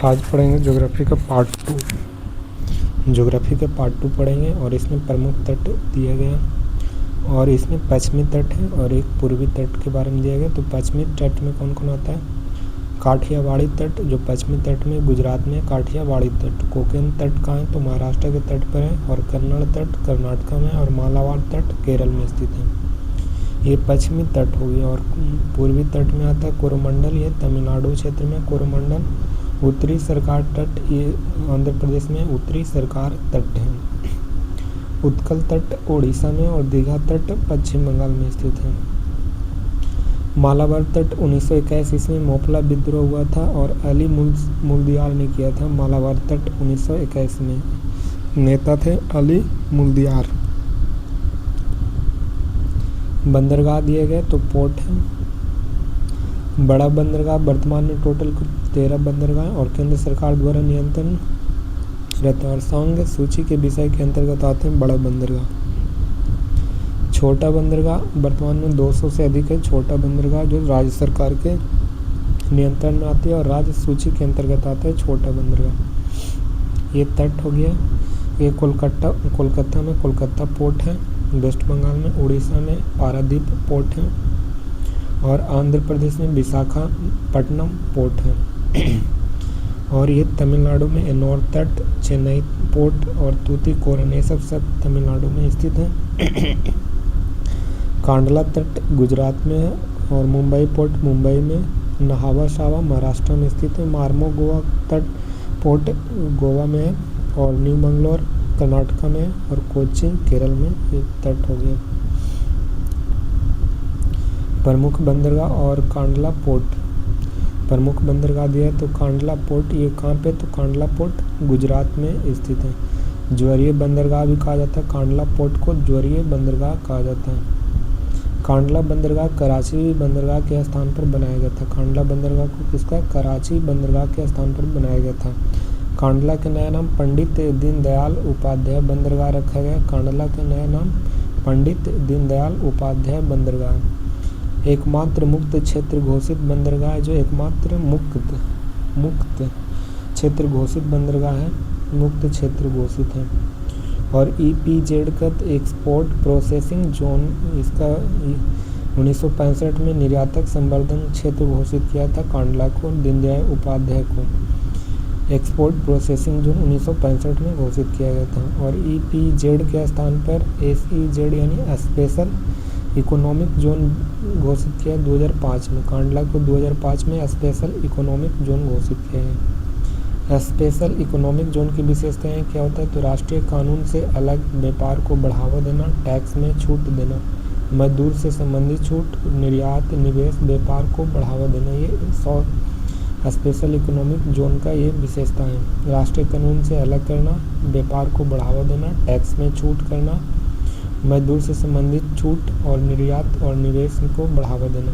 आज पढ़ेंगे ज्योग्राफी का पार्ट 2। ज्योग्राफी का पार्ट 2 पढ़ेंगे और इसमें प्रमुख तट दिया गया और इसमें पश्चिमी तट है और एक पूर्वी तट के बारे में दिया गया। तो पश्चिमी तट में कौन कौन आता है? काठियावाड़ी तट जो पश्चिमी तट में गुजरात में, काठियावाड़ी तट। कोकेन तट कहाँ है? तो महाराष्ट्र के तट पर है। और कन्नड़ तट कर्नाटक में और मालाबार तट केरल में स्थित है। ये पश्चिमी तट हो गया। और पूर्वी तट में आता है कोरोमंडल, ये तमिलनाडु क्षेत्र में कोरोमंडल। उत्तरी सरकार तट ये आंध्र प्रदेश में उत्तरी सरकार तट है। उत्कल तट ओडिशा में और दीघा तट पश्चिम बंगाल में स्थित है। मालाबार तट 1921 ईस्वी में मोपला विद्रोह हुआ था और अली मुल्दियार ने किया था। मालाबार तट 1921 में नेता थे अली मुल्दियार। बंदरगाह दिए गए तो पोर्ट है। बड़ा बंदरगाह वर्तमान में टोटल 13 बंदरगाह और केंद्र सरकार द्वारा नियंत्रण रहता है और सांग सूची के विषय के अंतर्गत आते हैं बड़ा बंदरगाह। छोटा बंदरगाह वर्तमान में 200 से अधिक है। छोटा बंदरगाह जो राज्य सरकार के नियंत्रण में आती है और राज्य सूची के अंतर्गत आता है छोटा बंदरगाह। ये तट हो गया। ये कोलकाता में कोलकाता पोर्ट है। वेस्ट बंगाल में उड़ीसा में पारादीप पोर्ट है और आंध्र प्रदेश में विशाखापट्टनम पोर्ट है। और ये तमिलनाडु में एन्नोर तट, चेन्नई पोर्ट और तूतीकोरन, ये सब तमिलनाडु में स्थित है। कांडला तट गुजरात में है और मुंबई पोर्ट मुंबई में। नहावा शावा महाराष्ट्र में स्थित है। मार्मो गोवा तट पोर्ट गोवा में है और न्यू मंगलोर कर्नाटक में और कोच्चि केरल में ये तट हो गया। प्रमुख बंदरगाह और कांडला पोर्ट। प्रमुख बंदरगाह दिया है तो कांडला पोर्ट ये कहाँ पे? तो कांडला पोर्ट गुजरात में स्थित है। ज्वारीय बंदरगाह भी कहा जाता है। कांडला पोर्ट को ज्वारीय बंदरगाह कहा जाता है। कांडला बंदरगाह कराची बंदरगाह के स्थान पर बनाया गया था। कांडला बंदरगाह को किसका? कराची बंदरगाह के स्थान पर बनाया गया था। कांडला के नया नाम पंडित दीनदयाल उपाध्याय बंदरगाह रखा गया। कांडला के नया नाम पंडित दीनदयाल उपाध्याय बंदरगाह। एकमात्र मुक्त क्षेत्र घोषित बंदरगाह जो एकमात्र मुक्त क्षेत्र घोषित बंदरगाह है, मुक्त क्षेत्र घोषित है। और EPZ का एक्सपोर्ट प्रोसेसिंग जोन, इसका 1965 में निर्यातक संवर्धन क्षेत्र घोषित किया था कांडला को, दीनदयाल उपाध्याय को। एक्सपोर्ट प्रोसेसिंग जोन 1965 में घोषित किया गया था। और EPZ के स्थान पर SEZ यानी स्पेशल इकोनॉमिक जोन घोषित किया 2005 में। कांडला को 2005 में स्पेशल इकोनॉमिक जोन घोषित किया है। स्पेशल इकोनॉमिक जोन की विशेषताएं क्या होता है? तो राष्ट्रीय कानून से अलग व्यापार को बढ़ावा देना, टैक्स में छूट देना, मजदूर से संबंधित छूट, निर्यात, निवेश, व्यापार को बढ़ावा देना, ये स्पेशल इकोनॉमिक जोन का ये विशेषता है। राष्ट्रीय कानून से अलग करना, व्यापार को बढ़ावा देना, टैक्स में छूट करना, मजदूर से संबंधित छूट और निर्यात और निवेश को बढ़ावा देना।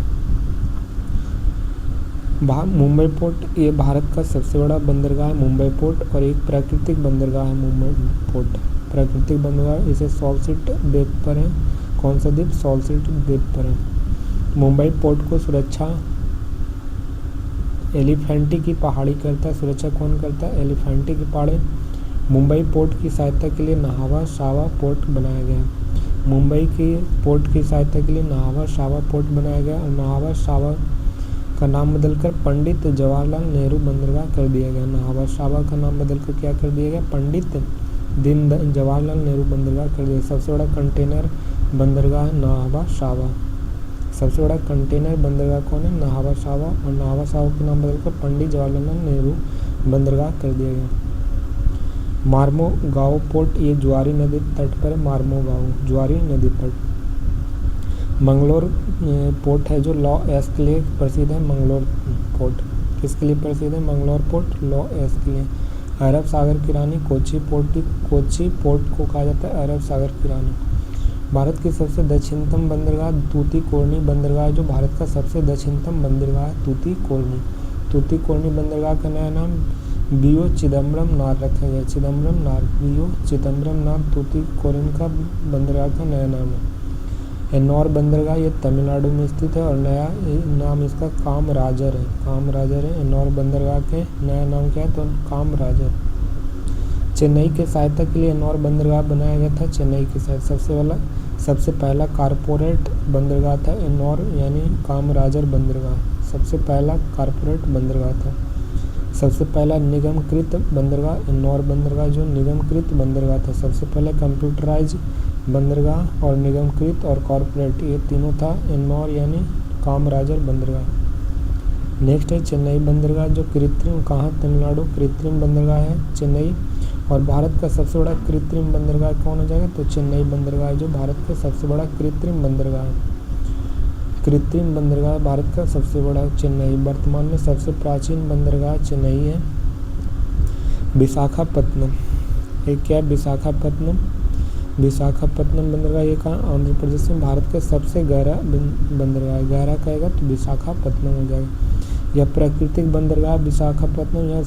मुंबई पोर्ट ये भारत का सबसे बड़ा बंदरगाह है मुंबई पोर्ट और एक प्राकृतिक बंदरगाह है मुंबई पोर्ट। प्राकृतिक बंदरगाह इसे सॉल्सिट द्वीप पर है। कौन सा द्वीप? सॉल्सिट द्वीप पर है। मुंबई पोर्ट को सुरक्षा एलिफेंटी की पहाड़ी करता है। सुरक्षा कौन करता है? एलिफेंटी की पहाड़ी। मुंबई पोर्ट की सहायता के लिए नहावा शावा पोर्ट बनाया गया। मुंबई की पोर्ट की सहायता के लिए नहावा शावा पोर्ट बनाया गया और नहावा शावा का नाम बदलकर पंडित जवाहरलाल नेहरू बंदरगाह कर दिया गया। नहावा शावा का नाम बदलकर क्या कर दिया गया? पंडित जवाहरलाल नेहरू बंदरगाह कर दिया। सबसे बड़ा कंटेनर बंदरगाह है नहावा शावा। सबसे बड़ा कंटेनर बंदरगाह कौन है? नहावा शावा। और नहावा शावा के नाम बदलकर पंडित जवाहरलाल नेहरू बंदरगाह कर दिया गया। मार्मो गाँव पोर्ट ये ज्वारी नदी तट पर है। मार्मो गाँव ज्वारी नदी पर। मंगलोर पोर्ट है जो लॉ एस के लिए प्रसिद्ध है। मंगलोर पोर्ट किसके लिए प्रसिद्ध है? मंगलोर पोर्ट लॉ एस के लिए। अरब सागर की रानी कोच्चि पोर्ट को कहा जाता है अरब सागर की रानी। भारत की सबसे दक्षिणतम बंदरगाह तूतीकोरनी बंदरगाह जो भारत का सबसे दक्षिणतम बंदरगाह है तूतीकोरनी। तूतीकोरनी बंदरगाह का नया नाम BO चिदम्बरम नार रखा गया। चिदम्बरम नार, BO चिदम्बरम नार तूतीकोरन का बंदरगाह का नया नाम है। एन्नौर बंदरगाह ये तमिलनाडु में स्थित है और नया नाम इसका कामराजर है। कामराजर है एन्नौर बंदरगाह के नया नाम क्या है तो कामराजर। चेन्नई के सहायता के लिए एन्नौर बंदरगाह बनाया गया था। चेन्नई की सहायता सबसे पहला कारपोरेट बंदरगाह था एन्नौर यानी कामराजर बंदरगाह। सबसे पहला कारपोरेट बंदरगाह था। सबसे पहला निगमकृत बंदरगाह एन्नौर बंदरगाह जो निगमकृत बंदरगाह था। सबसे पहले कंप्यूटराइज बंदरगाह और निगमकृत और कॉरपोरेट ये तीनों था एन्नौर यानी कामराजर बंदरगाह। नेक्स्ट है चेन्नई बंदरगाह जो कृत्रिम कहाँ तमिलनाडु कृत्रिम बंदरगाह है चेन्नई। और भारत का सबसे बड़ा कृत्रिम बंदरगाह कौन हो जाएगा तो चेन्नई बंदरगाह जो भारत का सबसे बड़ा कृत्रिम बंदरगाह है। कृत्रिम बंदरगाह भारत का सबसे बड़ा चेन्नई। वर्तमान में सबसे प्राचीन बंदरगाह चेन्नई है। विशाखापत्तनम ये क्या विशाखापत्तनम विशाखापत्तनम बंदरगाह ये कहाँ आंध्र प्रदेश में भारत का सबसे गहरा बंदरगाह। गहरा कहेगा तो विशाखापत्तनम हो जाएगा। यह प्राकृतिक बंदरगाह विशाखापत्तनम यह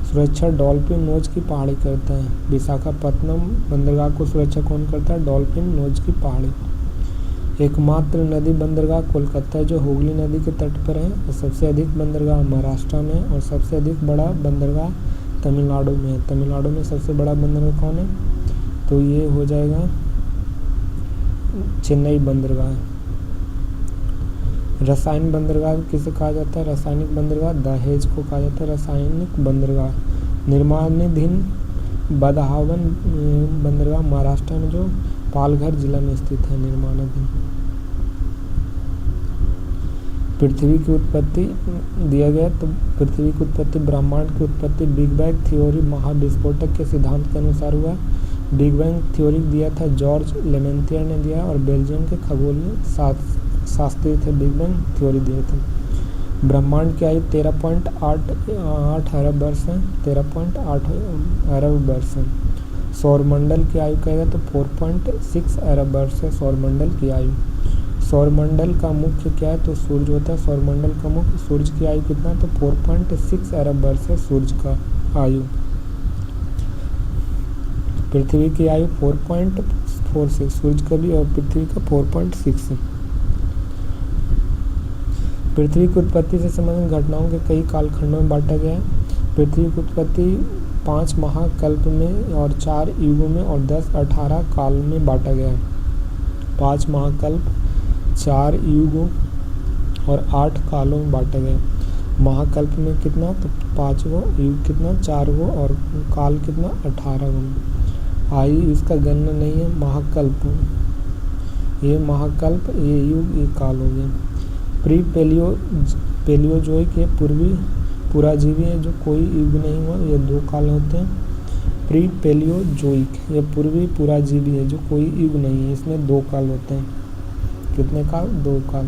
सुरक्षा डॉल्फिन नोच की पहाड़ी करता है। विशाखापत्तनम बंदरगाह को सुरक्षा कौन करता है डॉल्फिन नोच की पहाड़ी। एकमात्र नदी बंदरगाह कोलकाता जो हुगली नदी के तट पर है। और सबसे अधिक बंदरगाह महाराष्ट्र में और सबसे अधिक बड़ा बंदरगाह तमिलनाडु में है। तमिलनाडु में सबसे बड़ा बंदरगाह कौन है तो ये हो जाएगा चेन्नई बंदरगाह। रसायन बंदरगाह किसे कहा जाता है रासायनिक बंदरगाह दहेज को कहा जाता है रासायनिक बंदरगाह। निर्माणाधीन बदहावन बंदरगाह महाराष्ट्र में जो पालघर जिला में स्थित है निर्माणाधीन। पृथ्वी की उत्पत्ति दिया गया तो पृथ्वी की उत्पत्ति ब्रह्मांड की उत्पत्ति बिग बैंग थ्योरी महाविस्फोटक के सिद्धांत के अनुसार हुआ। बिग बैंग थ्योरी दिया था जॉर्ज लेमेंथियर ने दिया और बेल्जियम के खगोलीय शास्त्री थे बिग बैंग थ्योरी दिए थे। ब्रह्मांड की आयु 13.8 अरब वर्ष है 13.8 अरब वर्ष है। सौरमंडल की आयु कहेगा तो 4.6 अरब वर्ष है सौरमंडल की आयु। सौरमंडल का मुख्य क्या है तो सूर्य होता है। सौरमंडल का मुख्य सूर्य की आयु कितना तो 4.6 अरब वर्ष है सूर्य का आयु। पृथ्वी की आयु 4.46 सूर्य का भी और पृथ्वी का 4.6 है। पृथ्वी की उत्पत्ति से संबंधित घटनाओं के कई कालखंडों में बांटा गया है। पृथ्वी की उत्पत्ति 5 महाकल्प में और 4 युगों में और 10-18 काल में बांटा गया है। 5 महाकल्प 4 युगों और 8 कालों में बांटा गया। महाकल्प में कितना तो 5 गो युग कितना 4 गो और काल कितना 18 गो। आयु इसका गणना नहीं है महाकल्प ये महाकल्प ये युग ये काल हो गया। प्री पेलियोजोइक ये पूर्वी पुराजीवी है जो कोई युग नहीं हुआ ये 2 काल होते हैं। प्री पेलियोजोइक ये पूर्वी पुराजीवी है जो कोई युग नहीं है इसमें 2 काल होते हैं। कितने काल 2 काल।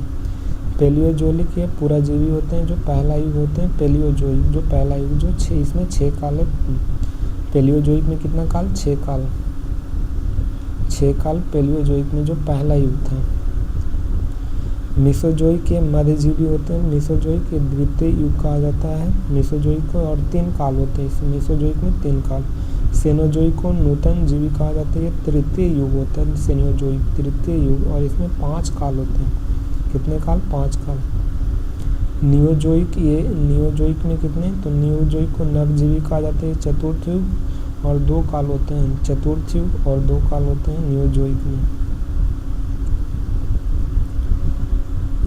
पेलियोजोइक ये पुराजीवी होते हैं जो पहला युग होते हैं। पेलियोजोइक जो पहला युग जो 6 इसमें 6 काल है। पेलियोजोइक में कितना काल 6 काल 6 काल पेलियोजोइक में जो पहला युग था। मेसोजोइक के मध्यजीवी होते हैं। मेसोजोइक के द्वितीय युग कहा जाता है। मेसोजोइक को और 3 काल होते हैं इस मेसोजोइक में 3 काल। सेनोजोइक को नूतन जीवी कहा जाता है ये तृतीय युग होता है सेनोजोइक तृतीय युग और इसमें 5 काल होते हैं। कितने काल 5 काल। नियोजोइक ये नियोजोइक में कितने तो नियोजोइक को नवजीवी कहा जाता है चतुर्थ युग और 2 काल होते हैं। चतुर्थ युग और 2 काल होते हैं नियोजोइक में।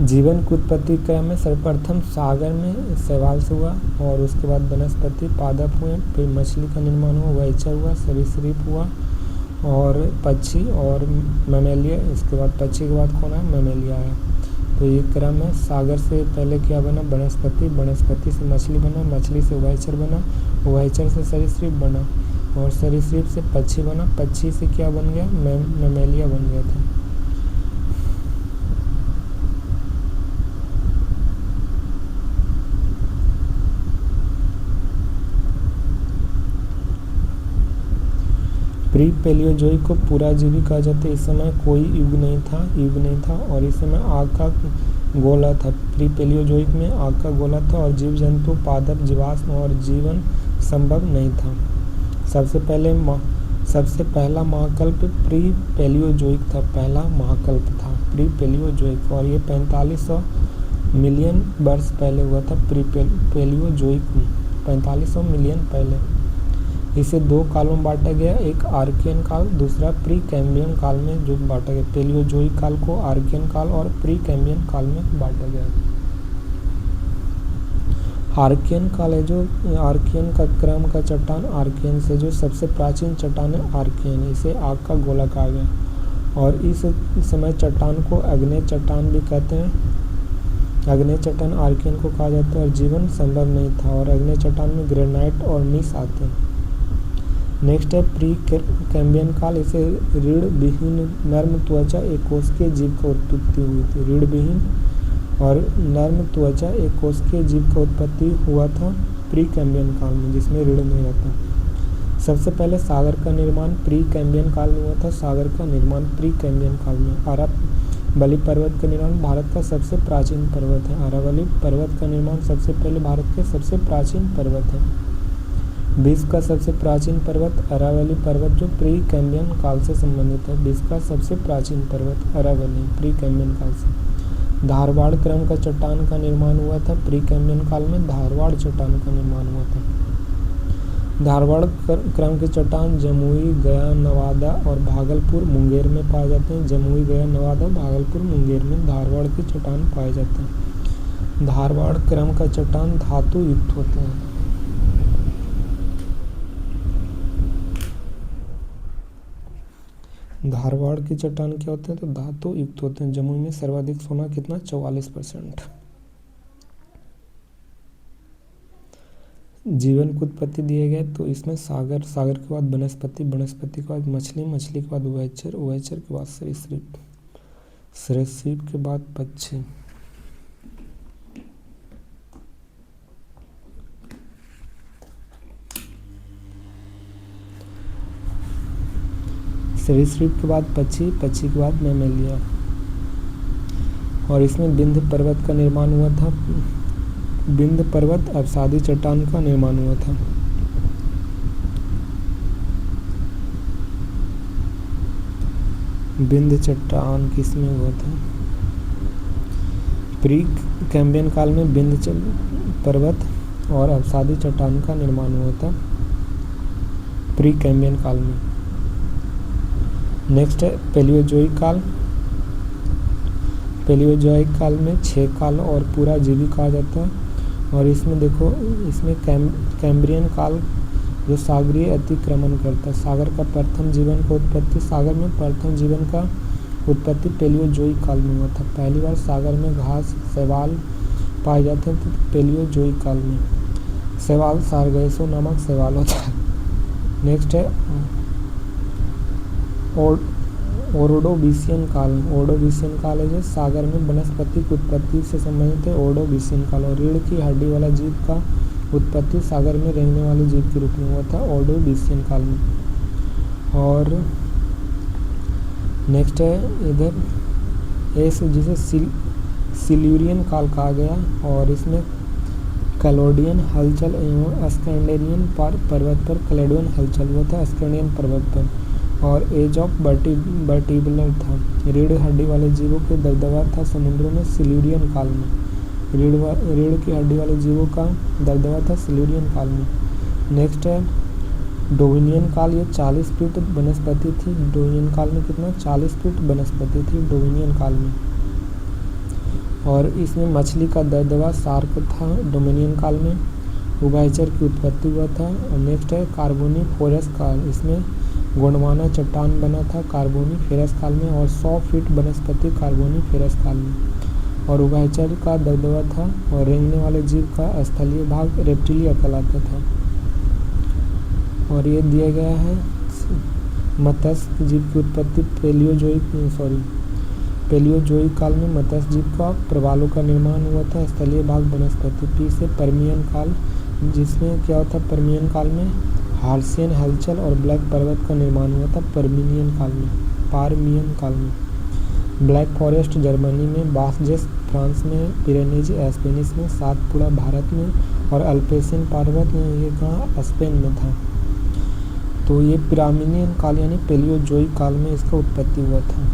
जीवन की उत्पत्ति क्रम में सर्वप्रथम सागर में शैवाल से हुआ और उसके बाद वनस्पति पादप हुए फिर मछली का निर्माण हुआ उभयचर हुआ सरीसृप हुआ और पक्षी और मैमेलिया। इसके बाद पक्षी के बाद कौन है मैमेलिया आया। तो ये क्रम है। सागर से पहले क्या बना वनस्पति वनस्पति से मछली बना मछली से उभयचर बना उभयचर से सरीसृप बना और सरीसृप से पक्षी बना पक्षी से क्या बन गया मैमेलिया बन गया था। प्री पेलियोजोइक को पुराजीवी कहा जाता है। इस समय कोई युग नहीं था और इस समय आग का गोला था। प्री पेलियोजोइक में आग का गोला था और जीव जंतु पादप जीवाश्म और जीवन संभव नहीं था। सबसे पहला महाकल्प प्री पेलियोजोइक था पहला महाकल्प था। प्री पेलियोजोइक, और ये 4500 मिलियन वर्ष पहले हुआ था। प्री पेलियोजोइक में 4500 मिलियन पहले। इसे दो कालों में बांटा गया, एक आर्कियन काल, दूसरा प्री कैम्ब्रियन काल में जो बांटा गया। पेलियोजोइक काल को आर्कियन काल और प्री कैम्ब्रियन काल में बांटा गया। आर्कियन काल है जो आर्कियन का क्रम का चट्टान, आर्कियन से जो सबसे प्राचीन चट्टान है आर्कियन, इसे आग का गोला कहा गया। और इस समय चट्टान को अग्नेय चट्टान भी कहते हैं। अग्नेय चट्टान आर्कियन को कहा जाता है और जीवन संभव नहीं था, और अग्नेय चट्टान में ग्रेनाइट और नीस आते हैं। नेक्स्ट है प्री कैम्ब्रियन काल। इसे रीढ़ विहीन नर्म त्वचा एक कोशिकीय जीव का उत्पत्ति हुई थी। रीढ़ विहीन और नर्म त्वचा एक कोशिकीय जीव का उत्पत्ति हुआ था प्री कैम्ब्रियन काल में, जिसमें रीढ़ नहीं रहता। सबसे पहले सागर का निर्माण प्री कैम्ब्रियन काल में हुआ था। सागर का निर्माण प्री कैम्ब्रियन काल में। अरावली पर्वत का निर्माण भारत का सबसे प्राचीन पर्वत है। अरावली पर्वत का निर्माण सबसे पहले भारत के सबसे प्राचीन पर्वत है। विश्व का सबसे प्राचीन पर्वत अरावली पर्वत जो प्री कैम्ब्रियन काल से संबंधित है। विश्व का सबसे प्राचीन पर्वत अरावली प्री कैम्ब्रियन काल से। धारवाड़ क्रम का चट्टान का निर्माण हुआ था प्री कैम्ब्रियन काल में। धारवाड़ चट्टान का निर्माण हुआ था। धारवाड़ क्रम के चट्टान जमुई, गया, नवादा और भागलपुर, मुंगेर में पाए जाते हैं। जमुई, गया, नवादा, भागलपुर, मुंगेर में धारवाड़ के चट्टान पाए जाते हैं। धारवाड़ क्रम का चट्टान धातु युक्त होते हैं। धारवाड़ की चट्टान क्या होते हैं तो धातु युक्त होते हैं। जमुई में सर्वाधिक सोना कितना 44%। जीवन की उत्पत्ति दिए गए तो इसमें सागर, सागर के बाद वनस्पति, वनस्पति के बाद मछली, मछली के बाद उभयचर, उभयचर के बाद सरीसृप, सरीसृप के बाद पक्षी। सरीसृप के बाद पक्षी, पक्षी के बाद मैमेलिया। और इसमें विंध्य पर्वत का निर्माण हुआ था। विंध्य पर्वत अवसादी चट्टान का निर्माण हुआ था। विंध्य चट्टान किसमें हुआ था? प्री कैम्ब्रियन काल में विंध्य पर्वत और अवसादी चट्टान का निर्माण हुआ था प्री कैम्ब्रियन काल में। नेक्स्ट है पेलियोजोइक काल। पेलियोजोइक काल में 6 काल और पूरा जीवी कहा जाता है। और इसमें देखो, इसमें कैम्ब्रियन काल जो सागरीय अतिक्रमण करता है। सागर का प्रथम जीवन का उत्पत्ति, सागर में प्रथम जीवन का उत्पत्ति पेलियोजोइक काल में हुआ था। पहली बार सागर में घास, शैवाल पाए जाते हैं तो पेलियोजोइक काल में। शैवाल सारगैसो नामक शैवाल होता है। नेक्स्ट है ओर्डोविशियन काल। ओर्डोविशियन काल है जो सागर में वनस्पति की उत्पत्ति से संबंधित है। ओर्डोविशियन काल। और रीढ़ की हड्डी वाला जीव का उत्पत्ति सागर में रेंगने वाले जीव के रूप में हुआ था ओर्डोविशियन काल में। और नेक्स्ट है इधर एस जिसे सिल्यूरियन काल कहा गया। और इसमें कैलोडियन हलचल एवं स्कैंडिनेवियन पर्वत पर कैलोडियन हलचल हुआ था स्कैंडिनेवियन पर्वत पर। और एज ऑफ वर्टिब्रल था। रीढ़ हड्डी वाले जीवों के दबदबा था समुद्रों में सिल्यूरियन काल में। रीढ़ की हड्डी वाले जीवों का दबदबा था सिल्यूरियन काल में। नेक्स्ट है डोविनियन काल। ये 40 फीट वनस्पति थी। डोविनियन काल में कितना 40 फीट वनस्पति थी डोविनियन काल में। और इसमें मछली का दबदबा शार्क था डोमिनियन काल में। उभयचर की उत्पत्ति हुआ था। और नेक्स्ट है कार्बोनिफेरस काल। इसमें गोंडवाना चट्टान बना था कार्बोनिफेरस काल में। और 100 फीट वनस्पति कार्बोनिफेरस काल में। और उभयचर का दबदबा था। और रेंगने वाले जीव का स्थलीय भाग रेप्टिलिया कहलाता था। और ये दिया गया है मत्स्य जीव की उत्पत्ति पेलियोजोइक काल में मत्स्य जीव का प्रवालों का निर्माण हुआ था। स्थलीय भाग वनस्पति। पी से परमियन काल, जिसमें क्या होता पर्मियन काल में हार्सियन हलचल और ब्लैक पर्वत का निर्माण हुआ था पार्मियन काल में। ब्लैक फॉरेस्ट जर्मनी में, बासजेस फ्रांस में, पिरेनीज स्पेनिश में, सातपुड़ा भारत में और अल्पेशियन पर्वत में ये कहाँ स्पेन में था। तो ये पार्मियन काल यानी पेलियोजोइक काल में इसका उत्पत्ति हुआ था।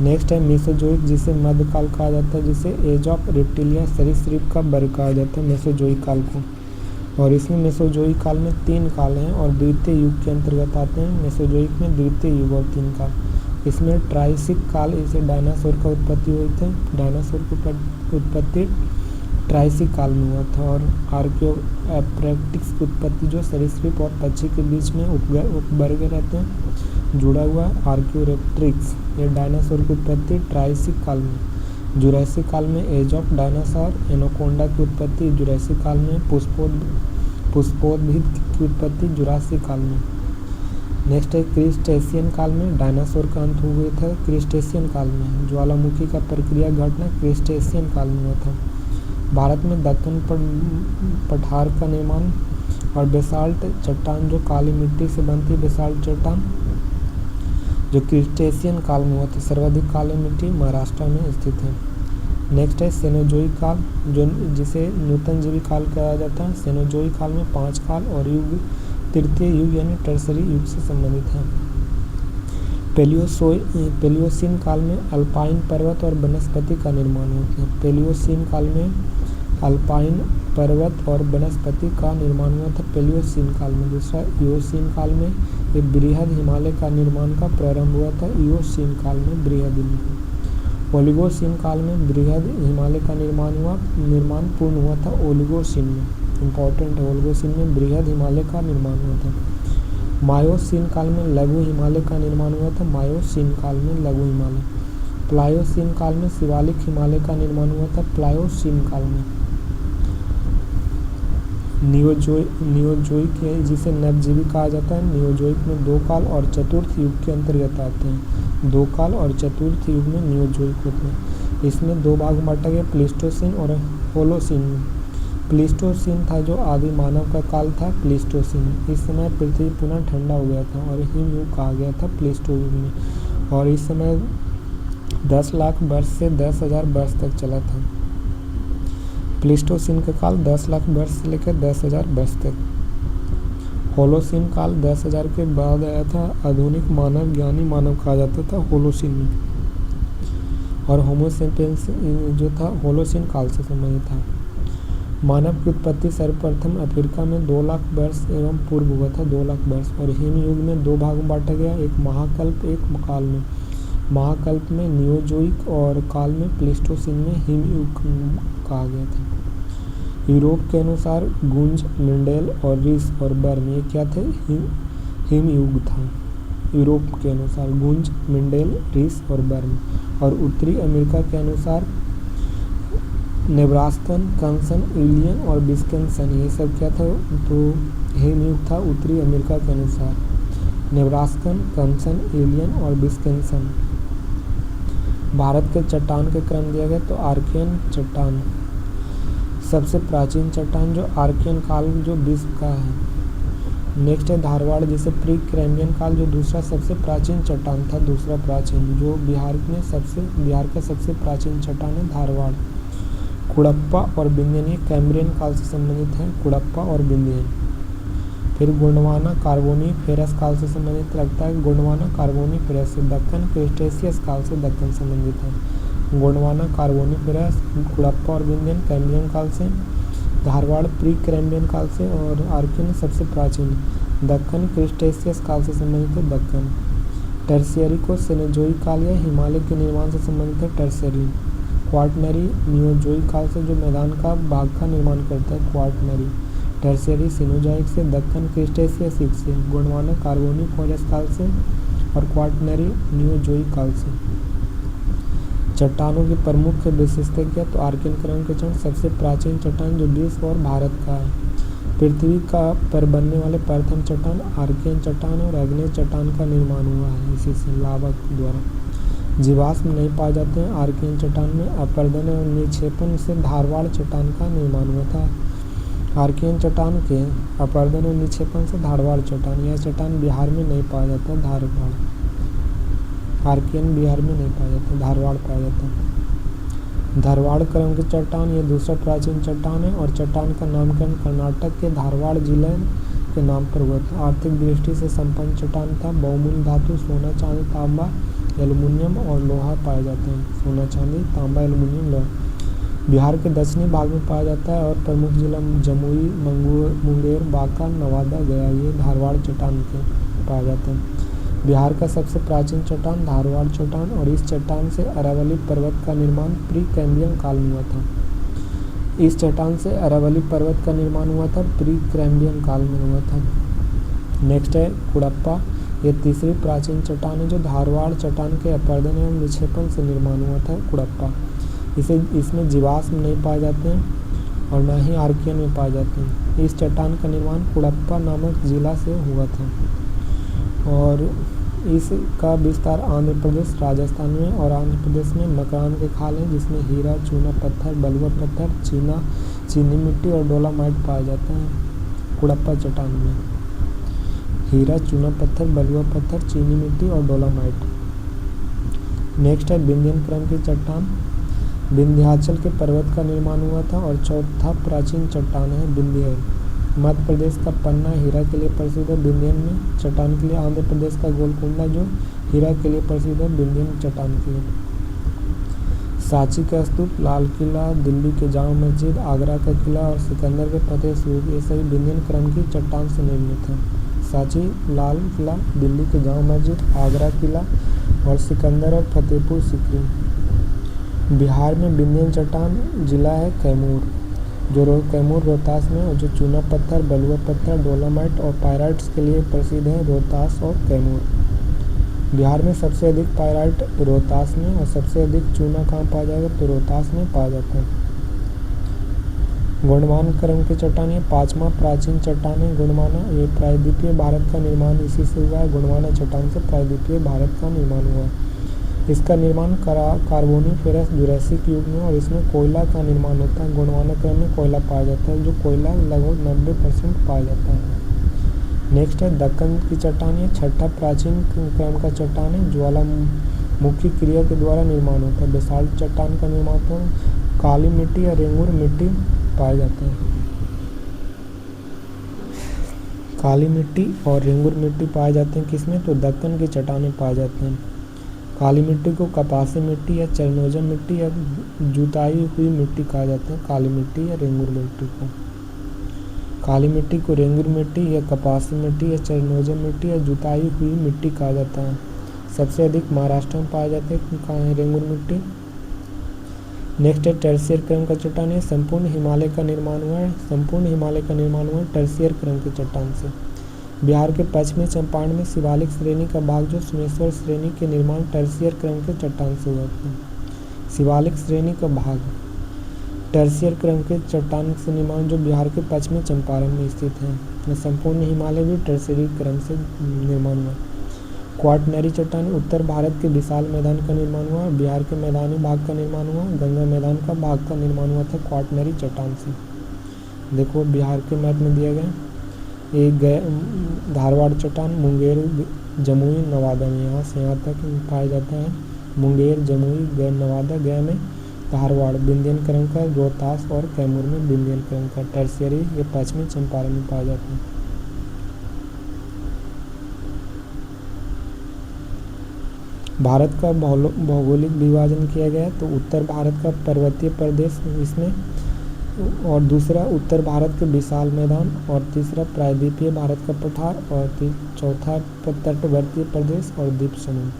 नेक्स्ट है मेसोजोइक, जिसे मध्यकाल कहा जाता है, जिसे एज ऑफ रेप्टिलिया सरीसृप का वर्ग कहा जाता है मेसोजोइक काल को। और इसमें मेसोजोइक काल में 3 काल हैं और द्वितीय युग के अंतर्गत आते हैं। मेसोजोइक में द्वितीय युग और 3 काल। इसमें ट्राइसिक काल, इसे डायनासोर का उत्पत्ति हुई थी, डायनासोर की उत्पत्ति ट्राइसिक काल में हुआ था। और आर्कियोप्टेरिक्स की उत्पत्ति, जो सरीसृप और पक्षी के बीच में उपवर्ग रहते हैं जुड़ा हुआ आर्कियोप्टेरिक्स, ये डायनासोर की उत्पत्ति ट्राइसिक काल में। जुरासिक काल में एज ऑफ डायनासोर एनाकोंडा की उत्पत्ति जुरासिक काल में। पुष्पोद्भिद की उत्पत्ति जुरासिक काल में। नेक्स्ट है क्रिस्टेशियन काल में डायनासोर का अंत हुआ था क्रिस्टेशियन काल में। ज्वालामुखी का प्रक्रिया घटना क्रिस्टेशियन काल में हुआ था। भारत में दक्कन पठार का निर्माण और बेसाल्ट चट्टान, जो काली मिट्टी से बनती बेसाल्ट चट्टान, जो क्रिस्टेशियन काल में हुआ था। सर्वाधिक काली मिट्टी महाराष्ट्र में स्थित है। नेक्स्ट है सेनोजोइक काल, जो जिसे नूतनजीवी काल कहा जाता है। सेनोजोइक काल में 5 काल और युग तृतीय युग यानी टर्सरी युग से संबंधित है। पेलियोसिन काल में अल्पाइन पर्वत और वनस्पति का निर्माण होता है। पेलियोसिन काल में अल्पाइन पर्वत और वनस्पति का निर्माण हुआ था पेलियोसिन काल में। दूसरा इयोसीन काल में ये बृहद हिमालय का निर्माण का प्रारंभ हुआ था इयोसीन काल में बृहद। ओलिगोसीन काल में बृहद हिमालय का निर्माण पूर्ण हुआ था ओलिगोसीन में। इम्पोर्टेंट है, ओलिगोसीन में बृहद हिमालय का निर्माण हुआ था। मायोसीन काल में लघु हिमालय का निर्माण हुआ था मायोसीन काल में लघु हिमालय। प्लायोसीन काल में शिवालिक हिमालय का निर्माण हुआ था प्लायोसीन काल में। नियोजोइक है, जिसे नवजीवी कहा जाता है। नियोजोइक में 2 काल और चतुर्थ युग के अंतर्गत आते हैं। 2 काल और चतुर्थ युग में नियोजोइक होते हैं। इसमें 2 भाग बांटा गया, प्लीस्टोसीन और होलोसीन में। प्लीस्टोसीन था जो आदि मानव का काल था प्लीस्टोसीन। इस समय पृथ्वी पुनः ठंडा हो गया था और हिम युग कहा गया था प्लीस्टो युग में। और इस समय 10 लाख वर्ष से 10,000 वर्ष तक चला था। प्लीस्टोसीन का काल 10 लाख वर्ष से लेकर 10,000 वर्ष तक। होलोसीन काल 10,000 के बाद आया था। आधुनिक मानव ज्ञानी मानव कहा जाता था होलोसीन में। और होमो सेपियंस जो था होलोसीन काल से संबंधित था। मानव की उत्पत्ति सर्वप्रथम अफ्रीका में 2 लाख वर्ष एवं पूर्व हुआ था 2 लाख वर्ष। और हिम युग में 2 भाग बांटा गया, एक महाकल्प एक काल में। महाकल्प में नियोजोइक और काल में प्लीस्टोसीन में हिम युग कहा गया था। यूरोप के अनुसार गुंज, मिंडेल और रीस और बर्न ये क्या थे हिम युग था। यूरोप के अनुसार गुंज, मिंडेल, रीस और बर्न। और उत्तरी अमेरिका के अनुसार नेब्रास्कन, कंसन, इलियन और विस्कन्सन ये सब क्या था तो हिम युग था उत्तरी अमेरिका के अनुसार। नेब्रास्कन, कंसन, इलियन और विस्कन्सन। भारत के चट्टान के क्रम दिया गया तो आर्कियन चट्टान सबसे प्राचीन चट्टान, जो आर्कियन काल जो विश्व का है। नेक्स्ट है धारवाड़, जिसे प्री कैम्ब्रियन काल, जो दूसरा सबसे प्राचीन चट्टान था, दूसरा प्राचीन, जो बिहार का सबसे प्राचीन चट्टान है धारवाड़। कुड़प्पा और विंध्यन ये कैम्ब्रियन काल से संबंधित है, कुड़प्पा और विंध्यन। फिर गोंडवाना कार्बोनीफेरस काल से संबंधित रखता है, गोंडवाना कार्बोनीफेरस से। दक्कन क्रिटेशियस काल से दक्कन संबंधित है। गोंडवाना कार्बोनीफेरस, कुड़प्पा और विंध्यन कैम्ब्रियन काल से, धारवाड़ प्री कैम्ब्रियन काल से और आर्कियन सबसे प्राचीन। दक्कन क्रिटेशियस काल से संबंधित है दक्कन। टर्शियरी को सेनोजोइक काल या हिमालय के निर्माण से संबंधित है टर्शियरी। क्वाटरनरी नियोजोइक काल से, जो मैदान का भाग का निर्माण करता है क्वाटरनरी। टर्शियरी सिनोजोइक से, दक्कन क्रिटेशियस युग से, गोंडवाना कार्बोनीफेरस काल से और क्वाटरनरी नियोजोइक काल से। चट्टानों की प्रमुख विशेषता क्या तो आर्कियन क्रम के चट्टान सबसे प्राचीन चट्टान जो विश्व और भारत का है। पृथ्वी का पर बनने वाले प्रथम चट्टान आर्कियन चट्टान और अग्नेय चट्टान का निर्माण हुआ है इसी से लावा द्वारा। जीवाश्म नहीं पाए जाते हैं आर्कियन चट्टान में। अपरदन और निक्षेपण से धारवाड़ चट्टान का निर्माण हुआ था। आर्कियन चट्टान के अपरदन और निक्षेपण से धारवाड़ चट्टान, यह चट्टान बिहार में नहीं पाया जाता। धारवाड़ आर्कियन बिहार में नहीं पाया जाता, धारवाड़ पाया जाता। धारवाड़ क्रम के चट्टान ये दूसरा प्राचीन चट्टान है और चट्टान का नामकरण कर्नाटक के धारवाड़ जिले के नाम पर हुआ था। आर्थिक दृष्टि से संपन्न चट्टान था। बहुमूल्य धातु सोना, चांदी, तांबा एल्युमिनियम और लोहा पाए जाते हैं। सोना, चांदी, तांबा, एल्युमिनियम, लोहा। बिहार के दक्षिणी भाग में पाया जाता है और प्रमुख जिला जमुई, मुंगेर, बांका, नवादा, गया ये धारवाड़ चट्टान के पाए जाते हैं। बिहार का सबसे प्राचीन चट्टान धारवाड़ चट्टान, और इस चट्टान से अरावली पर्वत का निर्माण प्री कैम्ब्रियन काल में हुआ था। इस चट्टान से अरावली पर्वत का निर्माण हुआ था, प्री कैम्ब्रियन काल में हुआ था। नेक्स्ट है कुड़प्पा। ये तीसरी प्राचीन चट्टान है जो धारवाड़ चट्टान के अपरदन एवं विक्षेपण से निर्माण हुआ था, कुड़प्पा। इसमें जीवाश्म नहीं पाए जाते हैं और न ही आर्कियन में पाए जाते हैं। इस चट्टान का निर्माण कुड़प्पा नामक जिला से हुआ था और इसका विस्तार आंध्र प्रदेश, राजस्थान में और आंध्र प्रदेश में मकरान के खाल हैं जिसमें हीरा, चूना पत्थर, बलुआ पत्थर, चीनी मिट्टी और डोलामाइट पाए जाते हैं। कुड़प्पा चट्टान में हीरा, चूना पत्थर, बलुआ पत्थर, चीनी मिट्टी और डोलामाइट। नेक्स्ट है विंध्यन क्रम की चट्टान। विंध्याचल के पर्वत का निर्माण हुआ था और चौथा प्राचीन चट्टान है विंध्य। मध्य प्रदेश का पन्ना हीरा के लिए प्रसिद्ध है, विंध्यन में चट्टान के लिए। आंध्र प्रदेश का गोलकुंडा जो हीरा के लिए प्रसिद्ध है, विंध्यन चट्टान के लिए। सांची का स्तूप, लाल किला, दिल्ली के जामा मस्जिद, आगरा का किला और सिकंदर के फतेह स्तूप, ये सभी विंध्यन क्रम की चट्टान से निर्मित है। सांची, लाल किला, दिल्ली के जामा मस्जिद, आगरा किला और सिकंदर और फतेहपुर सीकरी। बिहार में विंध्यन चट्टान जिला है कैमूर, जो कैमूर रोहतास में, और जो चूना पत्थर, बलुआ पत्थर, डोलामाइट और पायराइट्स के लिए प्रसिद्ध है, रोहतास और कैमूर। बिहार में सबसे अधिक पायराइट रोहतास में और सबसे अधिक चूना कहाँ पाया जाएगा तो रोहतास में पाया जाता है। गोंडवाना क्रम की चट्टान, ये पांचवा प्राचीन चट्टान है गोंडवाना। ये प्रायद्वीपीय भारत का निर्माण इसी से हुआ है, गोंडवाना चट्टान से प्रायद्वीपीय भारत का निर्माण हुआ है। इसका निर्माण कार्बोनिफेरस जुरासिक युग में और इसमें कोयला का निर्माण होता है। गोंडवाना क्रम में कोयला पाया जाता है, जो कोयला लगभग 90% पाया जाता है। नेक्स्ट है दक्कन की चट्टान, ये छठा प्राचीन क्रम का चट्टान है, ज्वालामुखी क्रिया के द्वारा निर्माण होता है। बेसाल्ट चट्टान का निर्माण होता है, काली मिट्टी या रेंगुर मिट्टी पाए जाते हैं। काली मिट्टी और रेंगुर मिट्टी पाए जाते हैं किसमें तो दक्कन की चट्टान में पाए जाते हैं। काली मिट्टी को कपासी मिट्टी या चरनोजम मिट्टी या जुताई हुई मिट्टी कहा जाता है। काली मिट्टी या रेंगुर मिट्टी को काली मिट्टी को रेंगुर मिट्टी या कपासी मिट्टी या चरनोजम मिट्टी या जुताई हुई मिट्टी कहा जाता है। सबसे अधिक महाराष्ट्र में पाए जाते हैं रेंगुर मिट्टी। नेक्स्ट है टर्सियर क्रम का चट्टान, है संपूर्ण हिमालय का निर्माण हुआ है। संपूर्ण हिमालय का निर्माण हुआ है टर्सियर क्रम की चट्टान से। बिहार के पश्चिमी चंपारण में शिवालिक श्रेणी का भाग जो सुमेश्वर श्रेणी के निर्माण टर्सियर क्रम के चट्टान से हुआ था। शिवालिक श्रेणी का भाग टर्सियर क्रम के चट्टान से निर्माण जो बिहार के पश्चिमी चंपारण में स्थित है। संपूर्ण हिमालय भी टर्सियरी क्रम से निर्माण हुआ। क्वाटनरी चट्टान, उत्तर भारत के विशाल मैदान का निर्माण हुआ। बिहार के मैदानी भाग का निर्माण हुआ। गंगा मैदान का भाग का निर्माण हुआ था क्वाटनरी चट्टान से। देखो बिहार के मैप में दिया गया, एक धारवाड़ चट्टान मुंगेर, जमुई, नवादा में, यहाँ से यहाँ तक पाया जाता है। मुंगेर, जमुई, नवादा, गया में धारवाड़। विंध्यन क्रम का रोहतास और कैमूर में विंध्यन क्रम का। टर्सियरी ये पश्चिमी चंपारण में पाया जाता है। भारत का भौगोलिक विभाजन किया गया तो उत्तर भारत का पर्वतीय प्रदेश इसमें, और दूसरा उत्तर भारत के विशाल मैदान, और तीसरा प्रायद्वीपीय भारत का पठार, और चौथा तटवर्तीय प्रदेश और द्वीप समूह।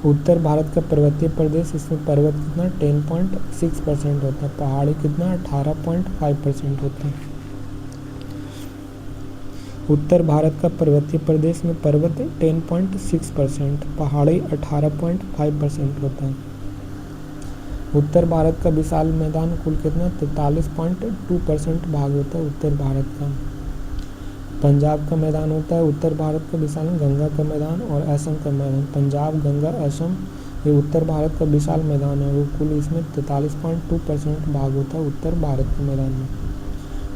उत्तर भारत का पर्वतीय प्रदेश, इसमें पर्वत कितना 10.6% होता है, पहाड़ी कितना 18.5% होता है। उत्तर भारत का पर्वतीय प्रदेश में पर्वत 10.6%, पहाड़ी 18.5% होता है। उत्तर भारत का विशाल मैदान कुल कितना 43.2% भाग होता है उत्तर भारत का। पंजाब का मैदान होता है उत्तर भारत का विशाल, गंगा का मैदान और असम का मैदान। पंजाब, गंगा, असम ये उत्तर भारत का विशाल मैदान है, वो कुल इसमें 43.2% भाग होता है उत्तर भारत के मैदान में।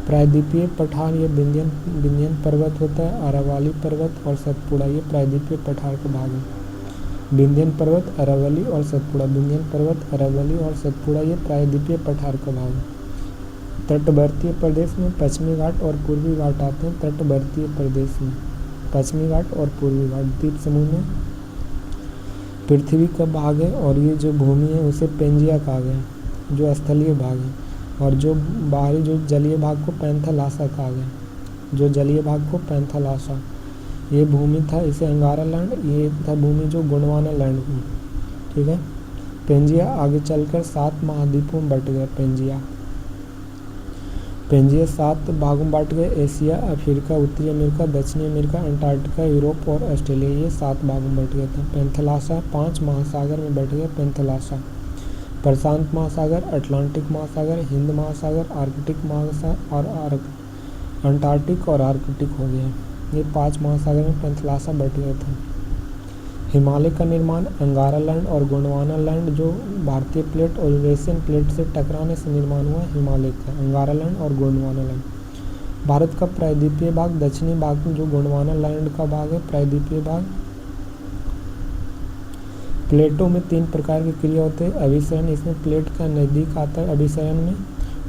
प्रायद्वीपीय पठार ये विंध्यन पर्वत होता है, अरावली पर्वत और सतपुड़ा ये प्रायद्वीपीय पठार का भाग है। विंध्यन पर्वत, अरावली और सतपुड़ा, विंध्यन पर्वत, अरावली और सतपुड़ा ये प्रायद्वीपीय पठार का भाग है। तटवर्तीय प्रदेश में पश्चिमी घाट और पूर्वी घाट आते हैं तटवर्तीय प्रदेश में। पश्चिमी घाट और पूर्वी घाट। द्वीप समूह में पृथ्वी का भाग है और ये जो भूमि है उसे पेंजिया कहा गया है जो स्थलीय भाग है, और जो बाहरी जो जलीय भाग को पैंथालासा कहा गया, जो जलीय भाग को पैंथालासा। ये भूमि था, इसे अंगारा लैंड, ये था भूमि जो गोंडवाना लैंड की, ठीक है। पेंजिया आगे चलकर 7 महाद्वीपों में बट गया। पेंजिया 7 भागों में बांट गए। एशिया, अफ्रीका, उत्तरी अमेरिका, दक्षिणी अमेरिका, अंटार्कटिका, यूरोप और ऑस्ट्रेलिया, ये 7 भागों में बट गया था। पैंथालासा 5 महासागर में बट गया। पैंथालासा प्रशांत महासागर, अटलांटिक महासागर, हिंद महासागर, आर्कटिक महासागर और अंटार्कटिक और आर्कटिक हो गया। ये 5 महासागर में पैंथालासा बट गया था। हिमालय का निर्माण अंगारा लैंड और गोंडवाना लैंड जो भारतीय प्लेट और यूरेशियन प्लेट से टकराने से निर्माण हुआ। हिमालय का अंगारा लैंड और गोंडवाना लैंड। भारत का प्रायद्वीपीय भाग, दक्षिणी भाग में जो गोंडवाना लैंड का भाग है प्रायद्वीपीय भाग। प्लेटों में 3 प्रकार की क्रिया होते हैं। अभिसरण, इसमें प्लेट का नज़दीक आता है अभिसरण में,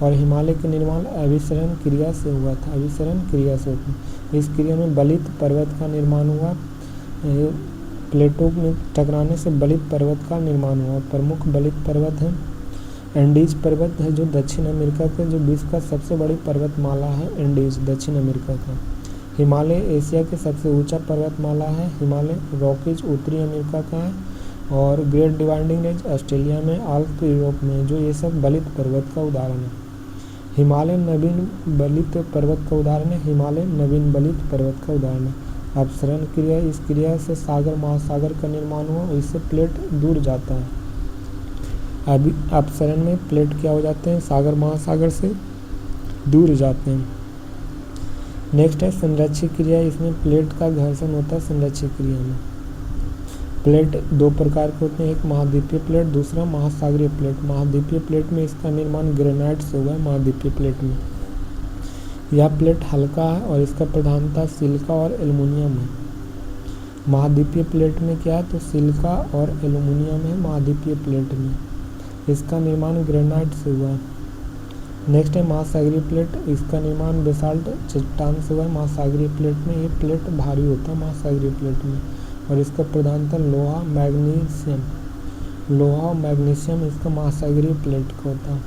और हिमालय का निर्माण अभिसरण क्रिया से हुआ था। अभिसरण क्रिया से होती है। इस क्रिया में बलित पर्वत का निर्माण हुआ। प्लेटों में टकराने से बलित पर्वत का निर्माण हुआ। प्रमुख बलित पर्वत हैं एंडीज पर्वत है जो दक्षिण अमेरिका का, जो विश्व का सबसे बड़ी पर्वतमाला है। एंडीज दक्षिण अमेरिका का। हिमालय एशिया के सबसे ऊंचा पर्वतमाला है। हिमालय रॉकीज उत्तरी अमेरिका का है, और ग्रेट डिवाइडिंग रेंज ऑस्ट्रेलिया में, आल्प्स यूरोप में, जो ये सब बलित पर्वत का उदाहरण है। हिमालय नवीन बलित पर्वत का उदाहरण है। हिमालय नवीन बलित पर्वत का उदाहरण है। अपसरण क्रिया, इस क्रिया से सागर महासागर का निर्माण हुआ और इससे प्लेट दूर जाता है। अभी अपसरण में प्लेट क्या हो जाते हैं, सागर महासागर से दूर जाते हैं। नेक्स्ट है संरक्षित क्रिया, इसमें प्लेट का घर्षण होता है संरक्षित क्रिया में। प्लेट 2 प्रकार के होते हैं, एक महाद्वीपीय प्लेट, दूसरा महासागरीय प्लेट। महाद्वीपीय प्लेट में इसका निर्माण ग्रेनाइट से हुआ है। महाद्वीपीय प्लेट में यह प्लेट हल्का है और इसका प्रधानता सिलिका और एल्युमिनियम है। महाद्वीपीय प्लेट में क्या है, तो सिलिका और एल्युमिनियम है महाद्वीपीय प्लेट में। इसका निर्माण ग्रेनाइट से हुआ है। नेक्स्ट है महासागरीय प्लेट, इसका निर्माण बेसाल्ट चट्टान से हुआ है। महासागरीय प्लेट में ये प्लेट भारी होता है महासागरीय प्लेट में, और इसका प्रधानता लोहा मैग्नीशियम इसका महासागरीय प्लेट का होता है।